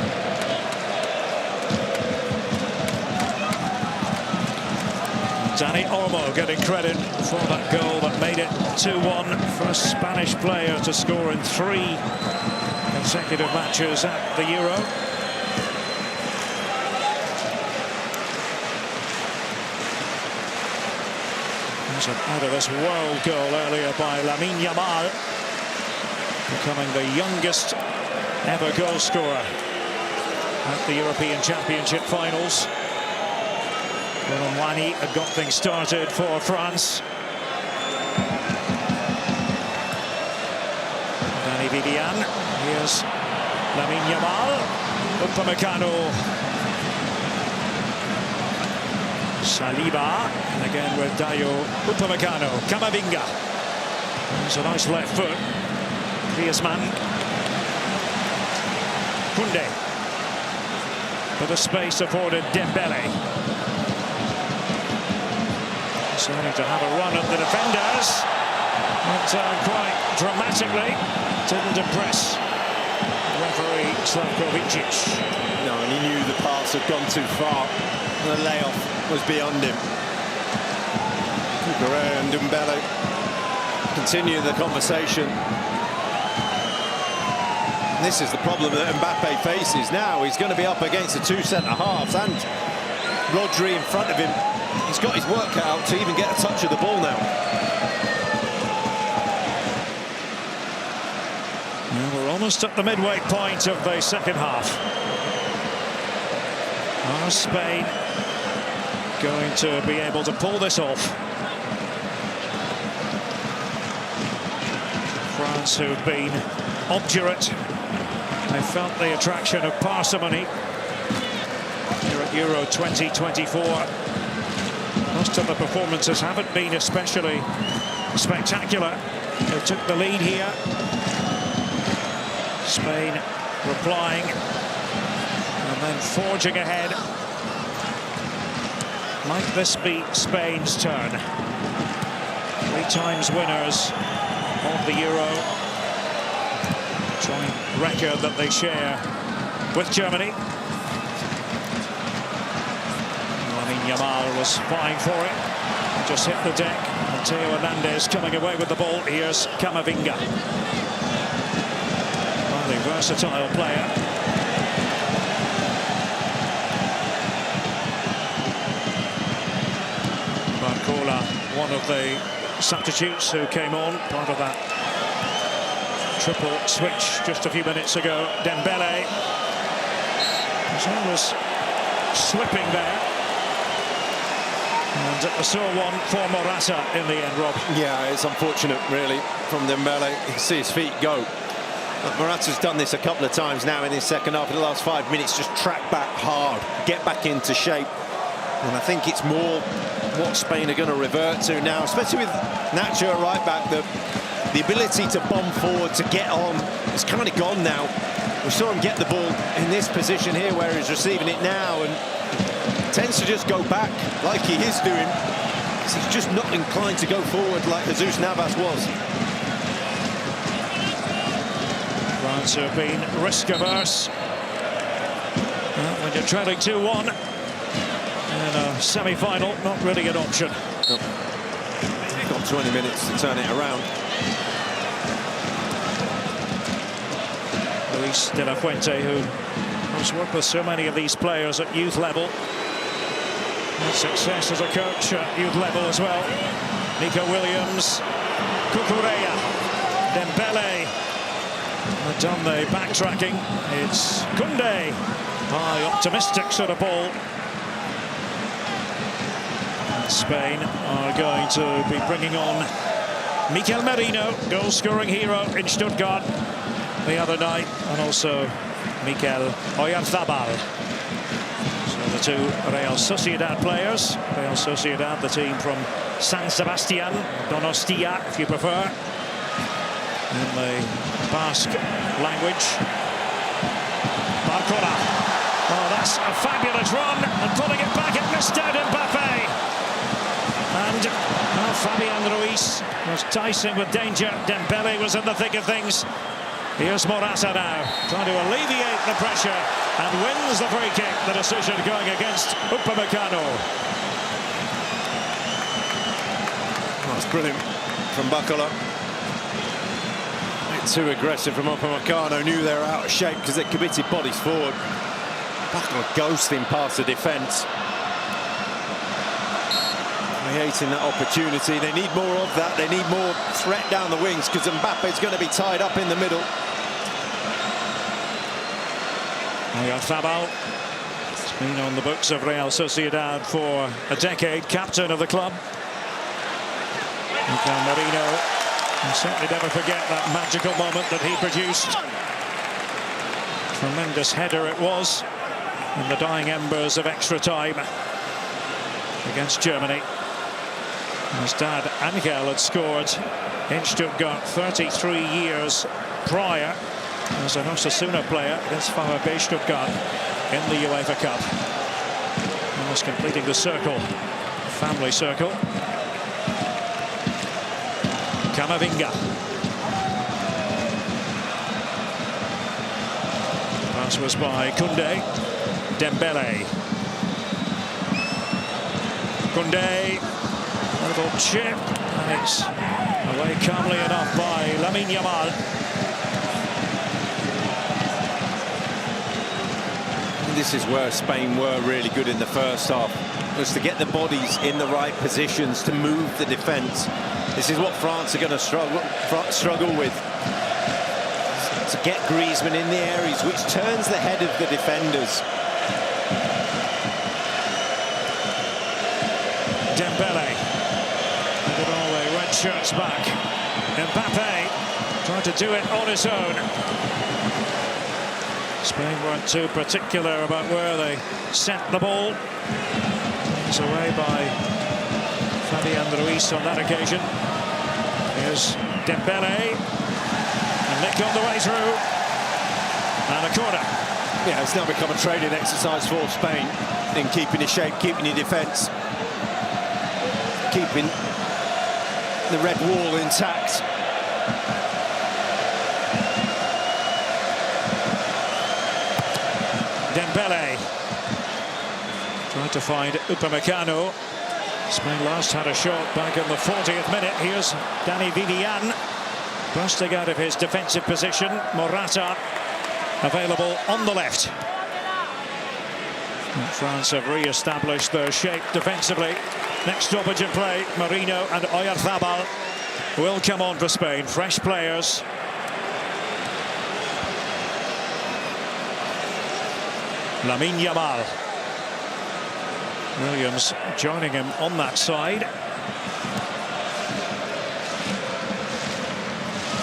Dani Olmo getting credit for that goal that made it 2-1 for a Spanish player to score in 3 consecutive matches at the Euro. Out of this world goal earlier by Lamine Yamal, becoming the youngest ever goal scorer at the European Championship finals. Colomwani had got things started for France. Dani Vivian, here's Lamine Yamal, Upamecano. Saliba, and again with Dayo Upamecano. Camavinga. There's a nice left foot. Griezmann. Koundé. But the space afforded Dembele. Starting to have a run at the defenders. But quite dramatically didn't impress referee Slavko Vincic. No, and he knew the pass had gone too far. The layoff was beyond him. Cucurella and Dembele continue the conversation. And this is the problem that Mbappe faces now. He's going to be up against the two centre-halves and Rodri in front of him. He's got his work cut out to even get a touch of the ball now. Well, we're almost at the midway point of the second half. Are Spain going to be able to pull this off? France, who've been obdurate, they felt the attraction of parsimony here at Euro 2024. Most of the performances haven't been especially spectacular. They took the lead here. Spain replying and then forging ahead. Might this be Spain's turn? 3 times winners of the Euro. Joint record that they share with Germany. Yamal was vying for it, just hit the deck. And Theo Hernandez coming away with the ball. Here's Camavinga, highly versatile player. Barcola, one of the substitutes who came on, part of that triple switch just a few minutes ago. Dembele was slipping there. And a sore one for Morata in the end, Rob. Yeah, it's unfortunate, really, from Dembele. You can see his feet go. But Morata's done this a couple of times now in his second half. In the last 5 minutes, just track back hard, get back into shape. And I think it's more what Spain are going to revert to now, especially with Nacho at right back. The ability to bomb forward, to get on, it's kind of gone now. We saw him get the ball in this position here where he's receiving it now, and tends to just go back like he is doing, because he's just not inclined to go forward like Jesus Navas was. France have been risk averse. When you're trailing 2-1 in a semi-final, not really an option. Nope. Got 20 minutes to turn it around. Luis de la Fuente, who has worked with so many of these players at youth level. Success as a coach at youth level as well. Nico Williams, Cucurella, Dembele have done the backtracking. It's Koundé, high optimistic sort of ball. And Spain are going to be bringing on Mikel Merino, goal-scoring hero in Stuttgart the other night, and also Mikel Oyarzabal. The two Real Sociedad players. Real Sociedad, the team from San Sebastian, Donostia, if you prefer, in the Basque language. Barcola. Oh, that's a fabulous run, and pulling it back, it missed out Mbappe. And Fabian Ruiz was dicing with danger. Dembele was in the thick of things. Here's Morata now, trying to alleviate the pressure, and wins the free kick. The decision going against Upamecano. Oh, that's brilliant from Barcola. A bit too aggressive from Upamecano. Knew they were out of shape because they committed bodies forward. Barcola ghosting past the defence. Creating that opportunity. They need more of that. They need more threat down the wings, because Mbappe's going to be tied up in the middle. Oyarzabal has been on the books of Real Sociedad for a decade, captain of the club. Mikel Merino will certainly never forget that magical moment that he produced. Tremendous header it was in the dying embers of extra time against Germany. His dad, Angel, had scored in Stuttgart 33 years prior as an Osasuna player against VfB Stuttgart in the UEFA Cup. Almost completing the circle, family circle. Camavinga. Pass was by Koundé. Dembele. Koundé. A little chip, and it's away calmly enough by Lamine Yamal. this is where Spain were really good in the first half, was to get the bodies in the right positions to move the defence. This is what France are going to struggle with. To get Griezmann in the areas, which turns the head of the defenders. Dembele. Look at all the red shirts back. Mbappe tried to do it on his own. Spain weren't too particular about where they sent the ball. It's away by Fabian Ruiz on that occasion. Here's Dembele. And Nick on the way through. And a corner. Yeah, it's now become a training exercise for Spain in keeping your shape, keeping your defence, keeping the red wall intact. Dembele tried to find Upamecano. Spain last had a shot back in the 40th minute. Here's Dani Vivian busting out of his defensive position. Morata available on the left. France have re-established their shape defensively. Next stoppage in play, Marino and Oyarzabal will come on for Spain. Fresh players. Lamine Yamal. Williams joining him on that side.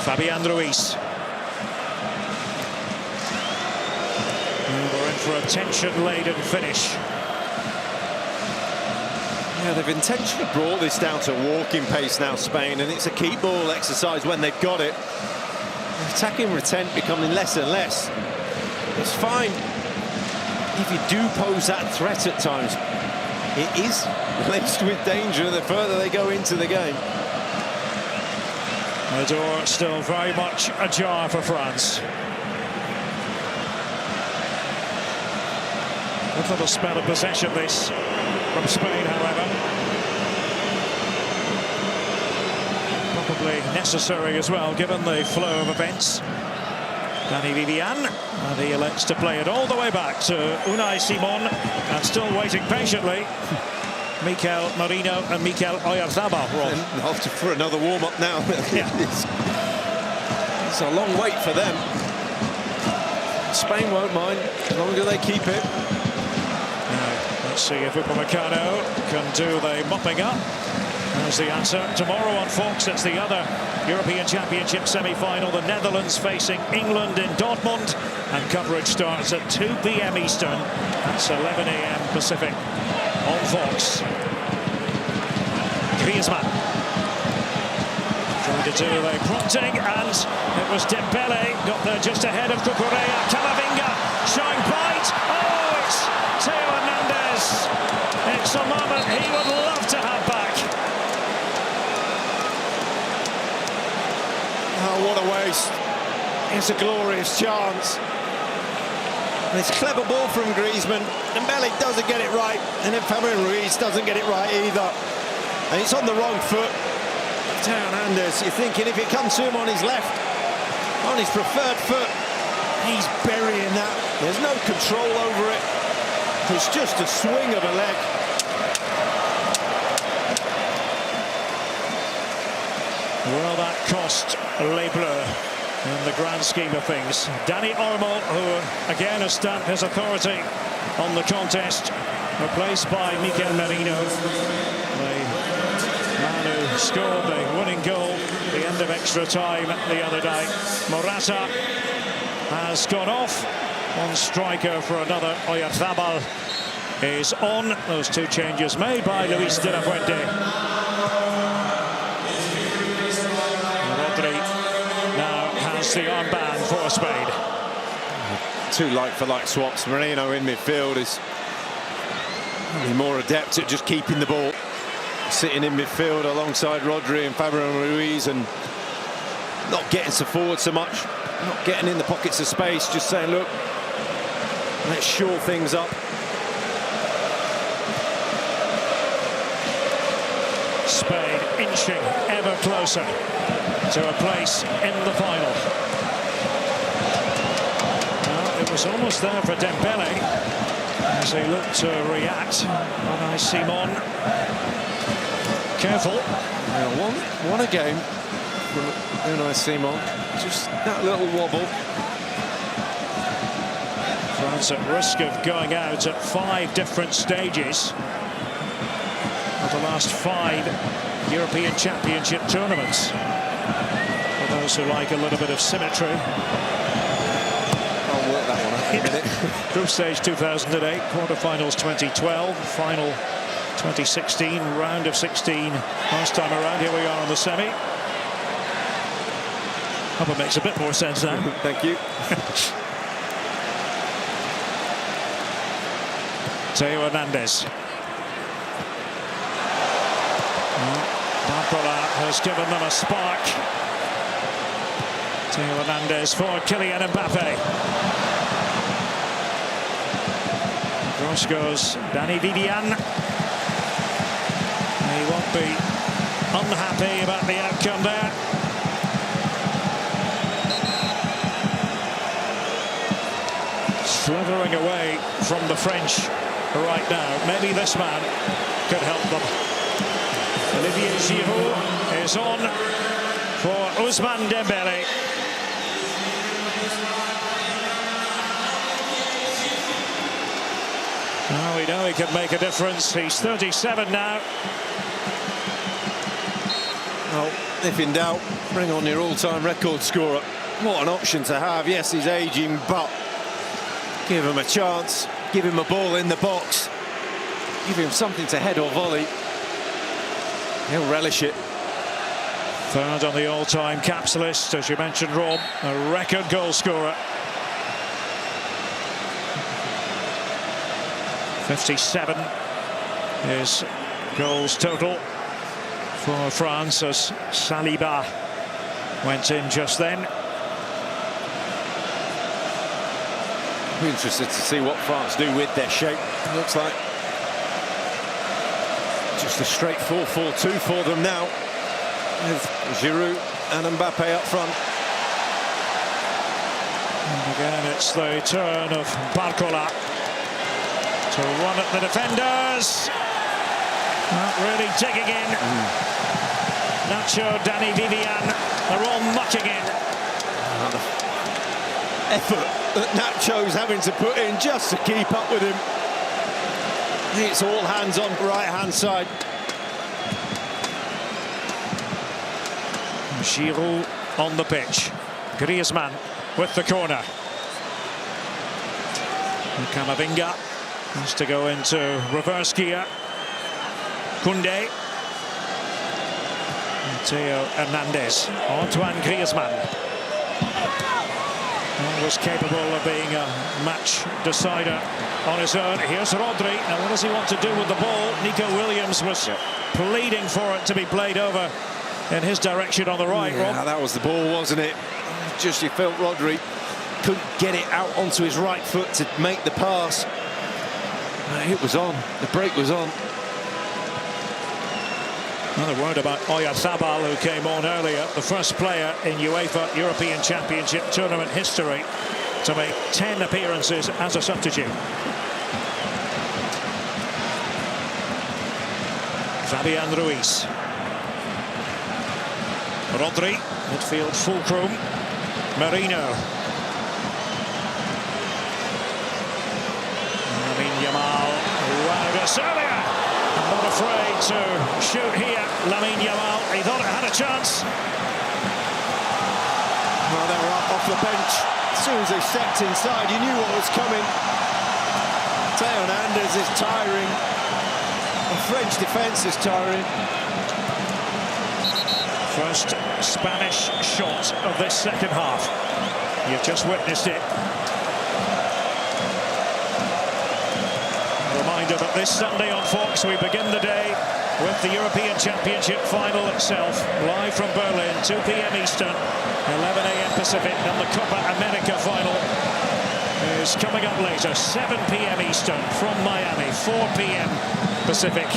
Fabian Ruiz. And we're in for a tension-laden finish. Yeah, they've intentionally brought this down to walking pace now, Spain, and it's a keep ball exercise when they've got it. Attacking intent becoming less and less. It's fine if you do pose that threat at times. It is laced with danger the further they go into the game. The door still very much ajar for France. A little spell of possession this from Spain, however. Probably necessary as well, given the flow of events. Dani Vivian, and he elects to play it all the way back to Unai Simon, and still waiting patiently. Mikel Marino and Mikel Oyarzabal. After for another warm-up now. Yeah. It's a long wait for them. Spain won't mind, as long as they keep it. Now, let's see if Upamecano can do the mopping up. There's the answer. Tomorrow on Fox, it's the other European Championship semi-final. The Netherlands facing England in Dortmund. And coverage starts at 2 p.m. Eastern. That's 11 a.m. Pacific on Fox. Griezmann trying to do the prompting, and it was Dembele got there just ahead of Cucurella. Camavinga showing bite. Oh, it's Theo Hernandez. It's a moment he would love to have back. Oh, what a waste. It's a glorious chance. And it's a clever ball from Griezmann. Dembele doesn't get it right, and then Fabian Ruiz doesn't get it right either. And it's on the wrong foot. Theo Hernandez, you're thinking if it comes to him on his left, on his preferred foot, he's burying that. There's no control over it. It's just a swing of a leg. Well, that cost Les Bleus in the grand scheme of things. Dani Olmo, who again has stamped his authority on the contest, replaced by Mikel Merino, the man who scored the winning goal at the end of extra time the other day. Morata has gone off on striker for another. Oyarzabal is on. Those two changes made by Luis de la Fuente. The armband for Spain. Two like-for-like swaps. Marino in midfield is more adept at just keeping the ball, sitting in midfield alongside Rodri and Fabian Ruiz, and not getting so forward so much, not getting in the pockets of space, just saying, look, let's shore things up. Spain inching ever closer to a place in the final. Well, it was almost there for Dembele as he looked to react. Unai Simon. Careful. Yeah, one a game from Unai Simon. Just that little wobble. France at risk of going out at 5 different stages of the last 5 European Championship tournaments. For those who like a little bit of symmetry. I'll work that one out in a minute. Group stage 2008, quarterfinals 2012, final 2016, round of 16 last time around. Here we are on the semi. Hope it makes a bit more sense now. Thank you. Theo Hernandez. Barcola has given them a spark. Theo Hernandez for Kylian Mbappe. Across goes Danny Vivian. He won't be unhappy about the outcome there. Slithering away from the French right now. Maybe this man could help them. Olivier Giroud is on for Ousmane Dembele. Now we know he can make a difference. He's 37 now. Well, if in doubt, bring on your all-time record scorer. What an option to have. Yes, he's aging, but give him a chance. Give him a ball in the box. Give him something to head or volley. He'll relish it. Third on the all-time caps list, as you mentioned, Rob, a record goal scorer. 57 is goals total for France as Saliba went in just then. Be interested to see what France do with their shape. Looks like just a straight 4-4-2 for them now, with Giroud and Mbappe up front. And again, it's the turn of Barcola to run at the defenders. Not really digging in. Nacho, Danny Vivian, they're all mucking in. Effort that Nacho's having to put in just to keep up with him. It's all hands on right-hand side. Giroud on the pitch. Griezmann with the corner. Camavinga has to go into reverse gear. Koundé. Theo Hernandez. Antoine Griezmann. Was capable of being a match decider on his own. Here's Rodri. Now what does he want to do with the ball? Nico Williams was pleading for it to be played over in his direction on the right. Yeah, Rob. that was the ball, wasn't it? Just you felt Rodri couldn't get it out onto his right foot to make the pass. It was on. The break was on. Another word about Oyarzabal, who came on earlier, the first player in UEFA European Championship tournament history to make 10 appearances as a substitute. Fabian Ruiz. Rodri, midfield fulcrum. Marino. Lamine Yamal, Vargas earlier. Not afraid to shoot here, Lamine Yamal. He thought it had a chance. Well, they were up off the bench. As soon as they stepped inside, you knew what was coming. Theo Hernandez is tiring. The French defence is tiring. First Spanish shot of this second half. You've just witnessed it. Reminder that this Sunday on Fox we begin the day with the European Championship final itself, live from Berlin, 2 p.m. Eastern, 11 a.m. Pacific, and the Copa America final is coming up later, 7 p.m. Eastern from Miami, 4 p.m. Pacific.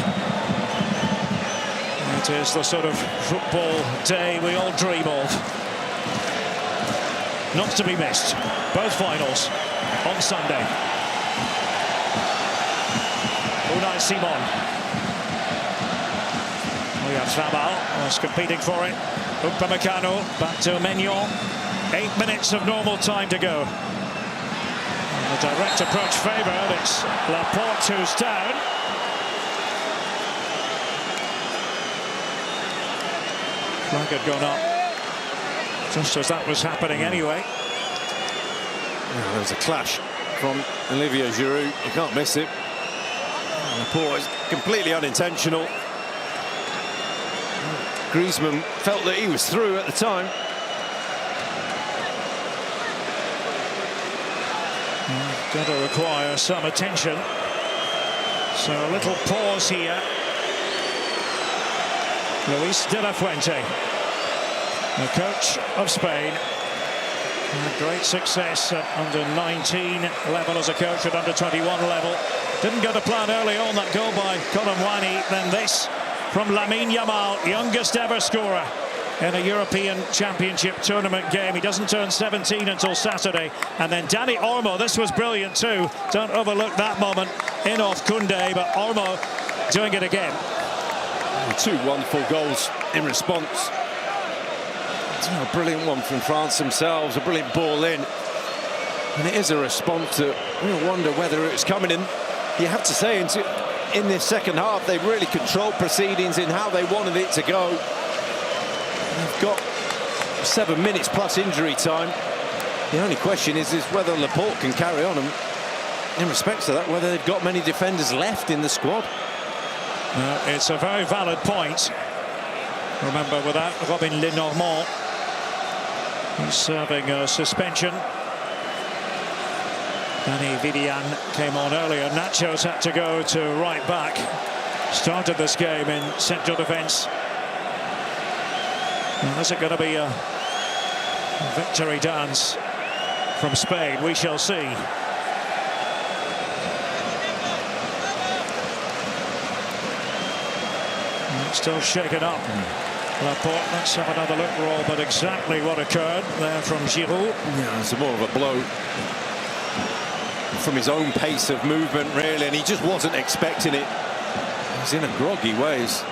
It is the sort of football day we all dream of. not to be missed. Both finals on Sunday. Unai Simon. Oyarzabal was competing for it. Upamecano back to Maignan. 8 minutes of normal time to go. And the direct approach favoured. It's Laporte who's down. Flag had gone up just as that was happening anyway. Oh, there was a clash from Olivier Giroud. You can't miss it. Laporte is completely unintentional. Griezmann felt that he was through at the time. Going to require some attention. So a little pause here. Luis de la Fuente, the coach of Spain. Had great success at under 19 level as a coach, at under 21 level. Didn't go to plan early on, that goal by Colomwani. Then this from Lamine Yamal, youngest ever scorer in a European Championship tournament game. He doesn't turn 17 until Saturday. And then Dani Olmo, this was brilliant too. Don't overlook that moment in off Koundé, but Olmo doing it again. Two wonderful goals in response. A brilliant one from France themselves, a brilliant ball in. And it is a response that we wonder whether it's coming in. You have to say, in this second half, they've really controlled proceedings in how they wanted it to go. They've got 7 minutes plus injury time. The only question is whether Laporte can carry on, and in respect to that, whether they've got many defenders left in the squad. It's a very valid point. Remember, without Robin Lenormand, who's serving a suspension. Danny Vivian came on earlier. Nacho's had to go to right back. Started this game in central defence. Is it going to be a victory dance from Spain? We shall see. Still shaken up. Laporte, let's have another look, Roll, but exactly what occurred there from Giroud. Yeah, it's more of a blow from his own pace of movement, really, and he just wasn't expecting it. He's in a groggy ways.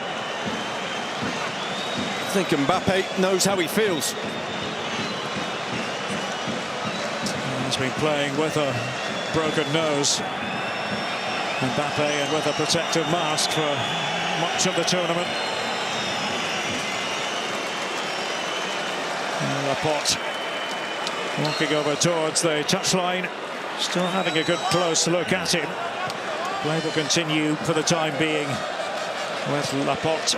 I think Mbappe knows how he feels. He's been playing with a broken nose, Mbappe, and with a protective mask for much of the tournament. Laporte walking over towards the touchline, still having a good close look at him. Play will continue for the time being with Laporte,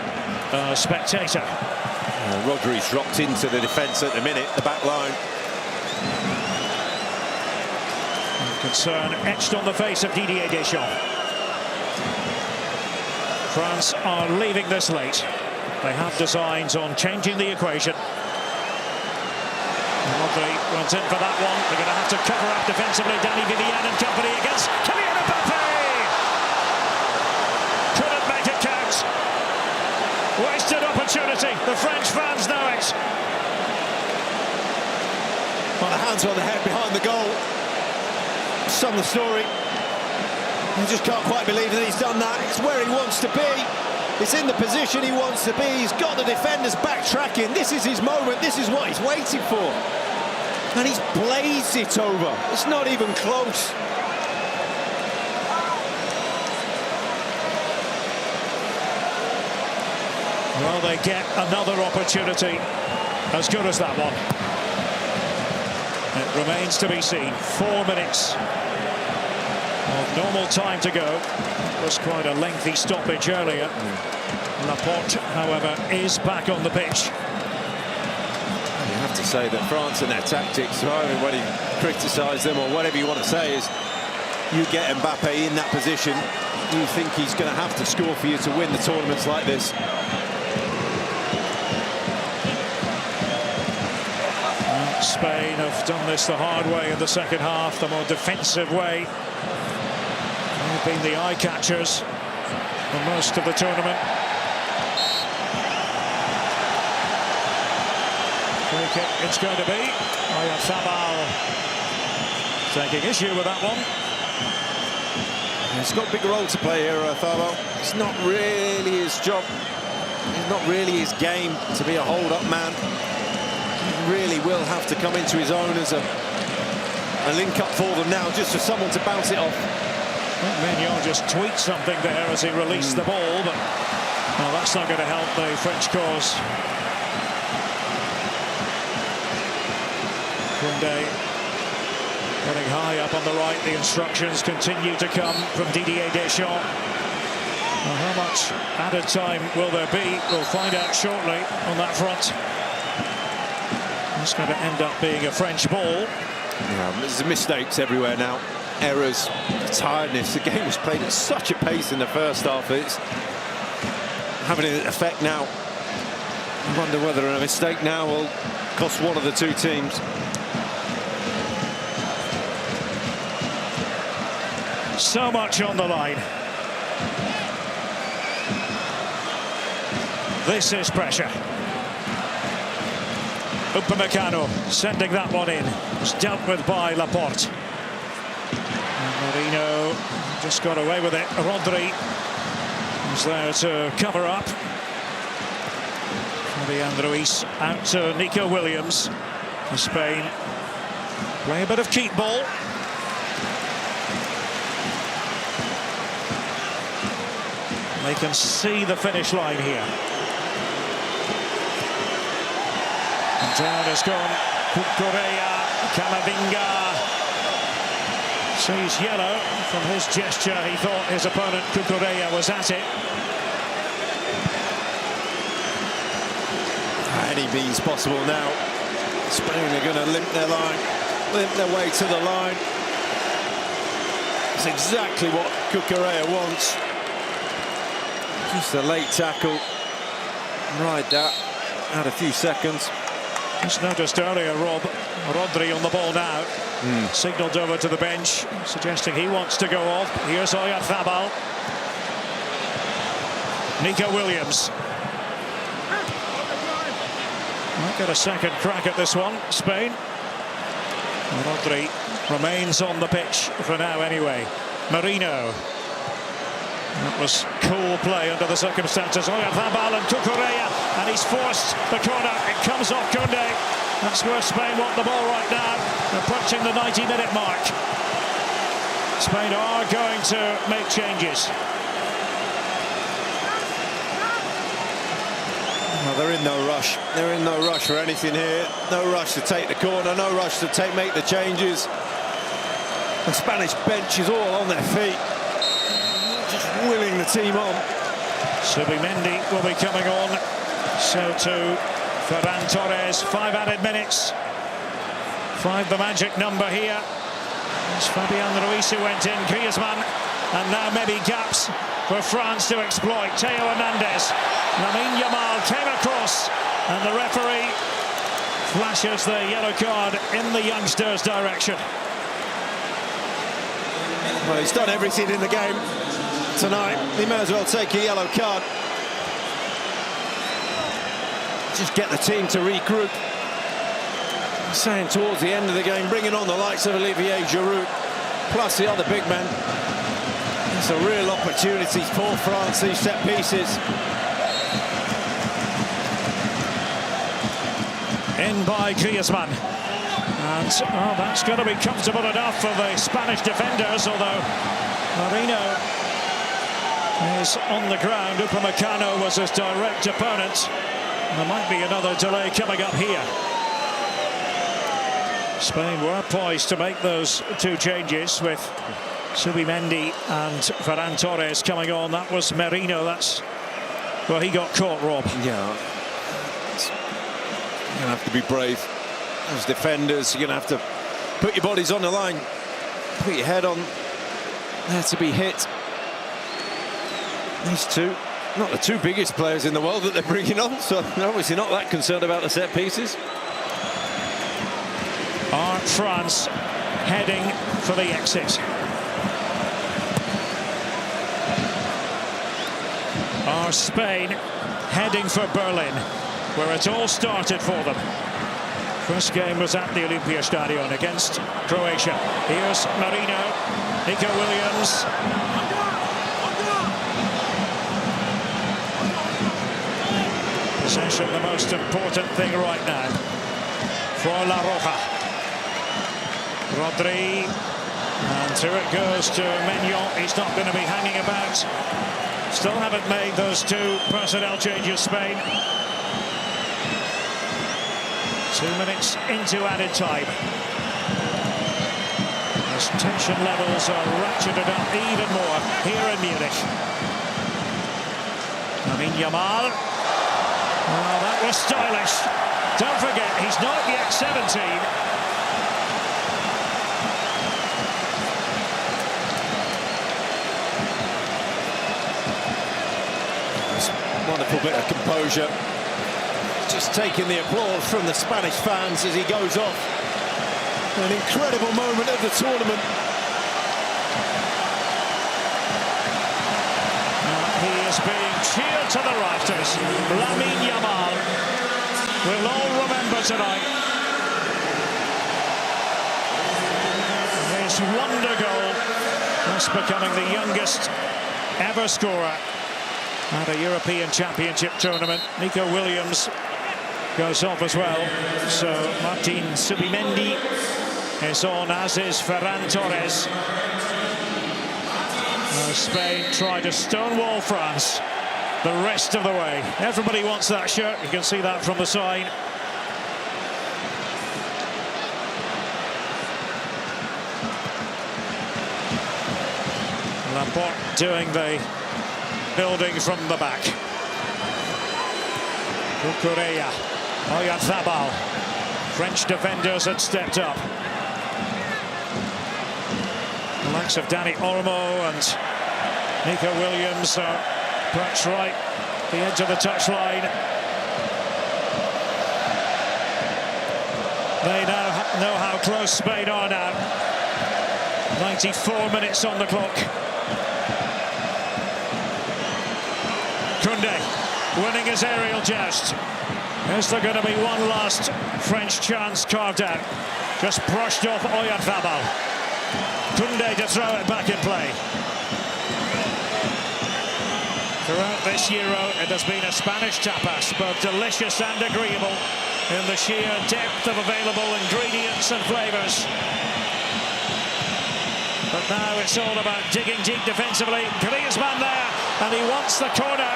spectator. Rodri's dropped into the defence at the minute, the back line. Concern etched on the face of Didier Deschamps. France are leaving this late. They have designs on changing the equation. Rodri went in for that one. They're going to have to cover up defensively. Danny Vivian and company against Kylian Mbappe. Couldn't make it count. Wasted opportunity. The French fans know it. Well, the hands on the head behind the goal. Some of the story. You just can't quite believe that he's done that. It's where he wants to be. It's in the position he wants to be. He's got the defenders backtracking. This is his moment. This is what he's waiting for. And he's blazed it over. It's not even close. Well, they get another opportunity as good as that one. It remains to be seen. 4 minutes of normal time to go. It was quite a lengthy stoppage earlier. Laporte, however, is back on the pitch. You have to say that France and their tactics, when he criticised them or whatever you want to say, is you get Mbappe in that position, you think he's going to have to score for you to win the tournaments like this. Spain have done this the hard way in the second half, the more defensive way. They've been the eye catchers for most of the tournament. Free kick it's going to be. Oyarzabal taking issue with that one. He's got a big role to play here, Oyarzabal. It's not really his job. It's not really his game to be a hold-up man. He really will have to come into his own as a link-up for them now, just for someone to bounce it off. Mignon just tweaked something there as he released the ball, but well, that's not going to help the French cause. Koundé running high up on the right. The instructions continue to come from Didier Deschamps. Well, how much added time will there be? We'll find out shortly on that front. It's going to end up being a French ball. Yeah, there's mistakes everywhere now. Errors, tiredness. The game was played at such a pace in the first half. It's having an effect now. I wonder whether a mistake now will cost one of the two teams. So much on the line. This is pressure. Upamecano sending that one in. It's dealt with by Laporte. And Marino just got away with it. Rodri was there to cover up. Fabian Ruiz out to Nico Williams. Spain play a bit of keep ball. They can see the finish line here. And down has gone Cucurella. Camavinga sees yellow. From his gesture, he thought his opponent Cucurella was at it. Any means possible now. Spain are going to limp their way to the line. It's exactly what Cucurella wants. Just a late tackle. Ride that. Add a few seconds. Just noticed earlier, Rob, Rodri on the ball now. Signalled over to the bench, suggesting he wants to go off. Here's Oyarzabal. Nico Williams. Might get a second crack at this one, Spain. Rodri remains on the pitch for now anyway. Marino. That was cool play under the circumstances. Oyarzabal and Cucurella, and he's forced the corner. It comes off Koundé. That's where Spain want the ball right now, approaching the 90-minute mark. Spain are going to make changes. Well, they're in no rush. They're in no rush for anything here. No rush to take the corner. No rush to make the changes. The Spanish bench is all on their feet, just willing the team on. Subimendi will be coming on. So too Ferran Torres. 5 added minutes. 5 the magic number here. It's Fabian Ruiz who went in. Griezmann. And now maybe gaps for France to exploit. Theo Hernandez. Lamine Yamal came across. And the referee flashes the yellow card in the youngster's direction. Well, he's done everything in the game tonight. He may as well take a yellow card. Just get the team to regroup. I'm saying towards the end of the game, bringing on the likes of Olivier Giroud, plus the other big men. It's a real opportunity for France, these set pieces. In by Griezmann. And that's going to be comfortable enough for the Spanish defenders, although Marino is on the ground. Upamecano was his direct opponent. There might be another delay coming up here. Spain were poised to make those 2 changes with Subimendi and Ferran Torres coming on. That was Merino. That's where he got caught, Rob. Yeah. You're going to have to be brave. As defenders, you're going to have to put your bodies on the line. Put your head on there to be hit. These two, not the 2 biggest players in the world that they're bringing on, so they're obviously not that concerned about the set pieces. Are France heading for the exit? Are Spain heading for Berlin, where it all started for them? First game was at the Olympiastadion against Croatia. Here's Marino, Nico Williams. Possession, the most important thing right now for La Roja. Rodri, and through it goes to Maignan. He's not going to be hanging about. Still haven't made those two personnel changes, Spain. 2 minutes into added time. As tension levels are ratcheted up even more here in Munich. Yamal. Oh, that was stylish. Don't forget, he's not yet 17. Wonderful bit of composure. Just taking the applause from the Spanish fans as he goes off. An incredible moment of the tournament. He is being cheered to the rafters. Lamine Yamal will all remember tonight his wonder goal. Thus becoming the youngest ever scorer at a European Championship tournament. Nico Williams goes off as well. So Martin Subimendi is on, as is Ferran Torres. Spain try to stonewall France the rest of the way. Everybody wants that shirt. You can see that from the sign. Laporte doing the building from the back. Cucurella, Oyarzabal. French defenders had stepped up. The likes of Dani Olmo and Nico Williams are perched right the edge of the touchline. They now know how close Spain are now. 94 minutes on the clock. Koundé winning his aerial joust. Is there going to be one last French chance carved out? Just brushed off Oyarzabal. Koundé to throw it back in play. Throughout this Euro, it has been a Spanish tapas, both delicious and agreeable in the sheer depth of available ingredients and flavours. But now it's all about digging deep defensively. Griezmann there, and he wants the corner.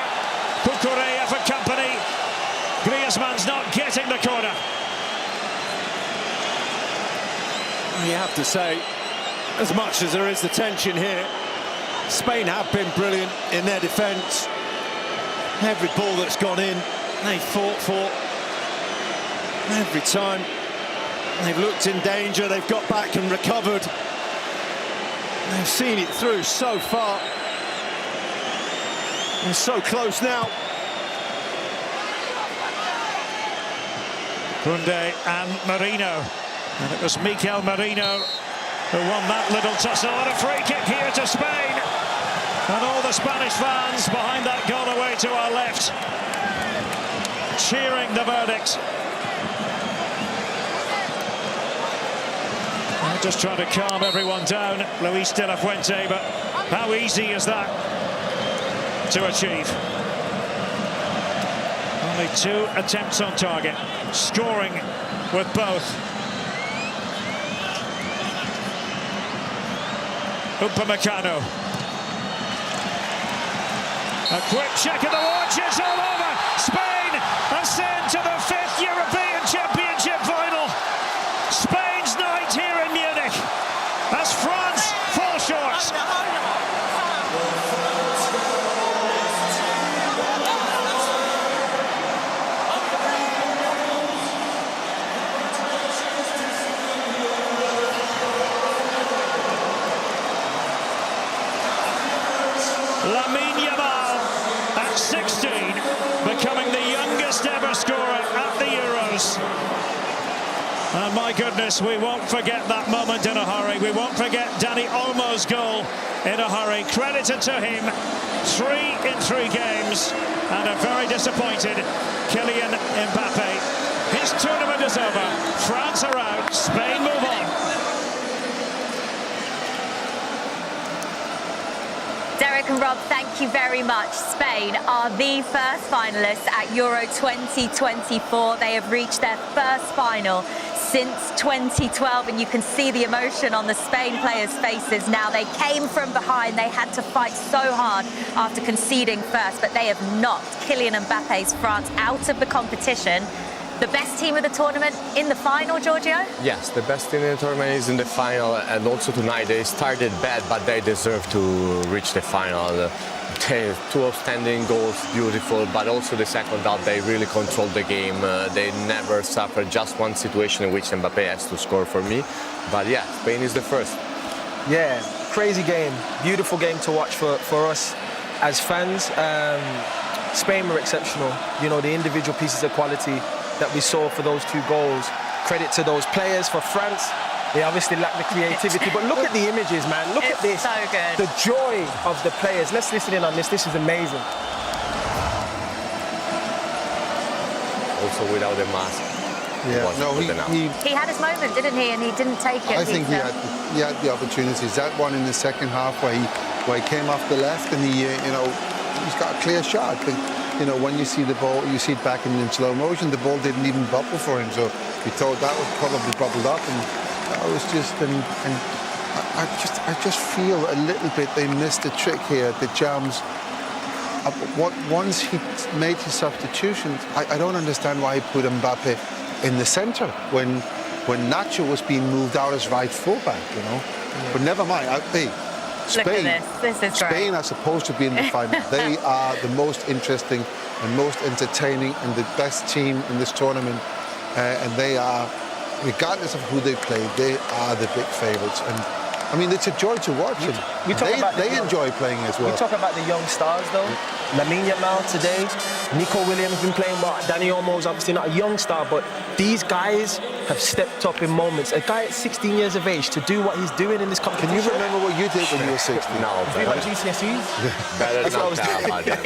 Cucurella for company. Griezmann's not getting the corner. You have to say, as much as there is the tension here, Spain have been brilliant in their defence. Every ball that's gone in, they fought for. Every time they've looked in danger, they've got back and recovered. They've seen it through so far. They're so close now. Koundé and Marino. And it was Mikel Merino who won that little tussle. And a free kick here to Spain. And all the Spanish fans behind that goal away to our left, cheering the verdict. I'm just trying to calm everyone down, Luis de la Fuente, but how easy is that to achieve? Only 2 attempts on target, scoring with both. Upamecano. A quick check of the watch, it's all over. Spain are sent to the 5th European Championship final. Spain's night here in Munich as France fall short. Lamine Yamal at 16, becoming the youngest ever scorer at the Euros. And my goodness, we won't forget that moment in a hurry. We won't forget Dani Olmo's goal in a hurry. Credited to him, 3 in 3 games, and a very disappointed Kylian Mbappe. His tournament is over. France are out. Spain move on. Derek and Rob, thank you very much. Spain are the first finalists at Euro 2024. They have reached their first final since 2012, and you can see the emotion on the Spain players' faces now. They came from behind. They had to fight so hard after conceding first, but they have knocked Kylian Mbappe's France out of the competition. The best team of the tournament in the final, Giorgio? Yes, the best team in the tournament is in the final, and also tonight they started bad, but they deserve to reach the final. Two outstanding goals, beautiful, but also the second half they really controlled the game. They never suffered just one situation in which Mbappe has to score for me. But yeah, Spain is the first. Yeah, crazy game, beautiful game to watch for us as fans. Spain were exceptional. You know, the individual pieces of quality that we saw for those two goals. Credit to those players. For France, they obviously lack the creativity, but look at the images, man. Look at this. So good. The joy of the players. Let's listen in on this. This is amazing. Also without the mask. Yeah, no, He had his moment, didn't he? And he didn't take it. I think he had the opportunities. That one in the second half where he came off the left and he's got a clear shot. But, when you see the ball, you see it back in slow motion, the ball didn't even bubble for him. So we thought that was probably bubbled up, and that was just. And I just feel a little bit they missed the trick here. The Jams. Once he made his substitutions, I don't understand why he put Mbappe in the centre when Nacho was being moved out as right fullback. But never mind. Spain, look at this is great. Spain are supposed to be in the final. They are the most interesting and most entertaining and the best team in this tournament. And they are, regardless of who they play, they are the big favourites. And I mean, it's a joy to watch them. They enjoy playing as well. We talk about the young stars, though. Lamine Yamal today, Nico Williams been playing well. Dani Olmo's obviously not a young star, but these guys have stepped up in moments. A guy at 16 years of age to do what he's doing in this competition. Can you remember what you did when you were 16? No, GCSEs? better not that.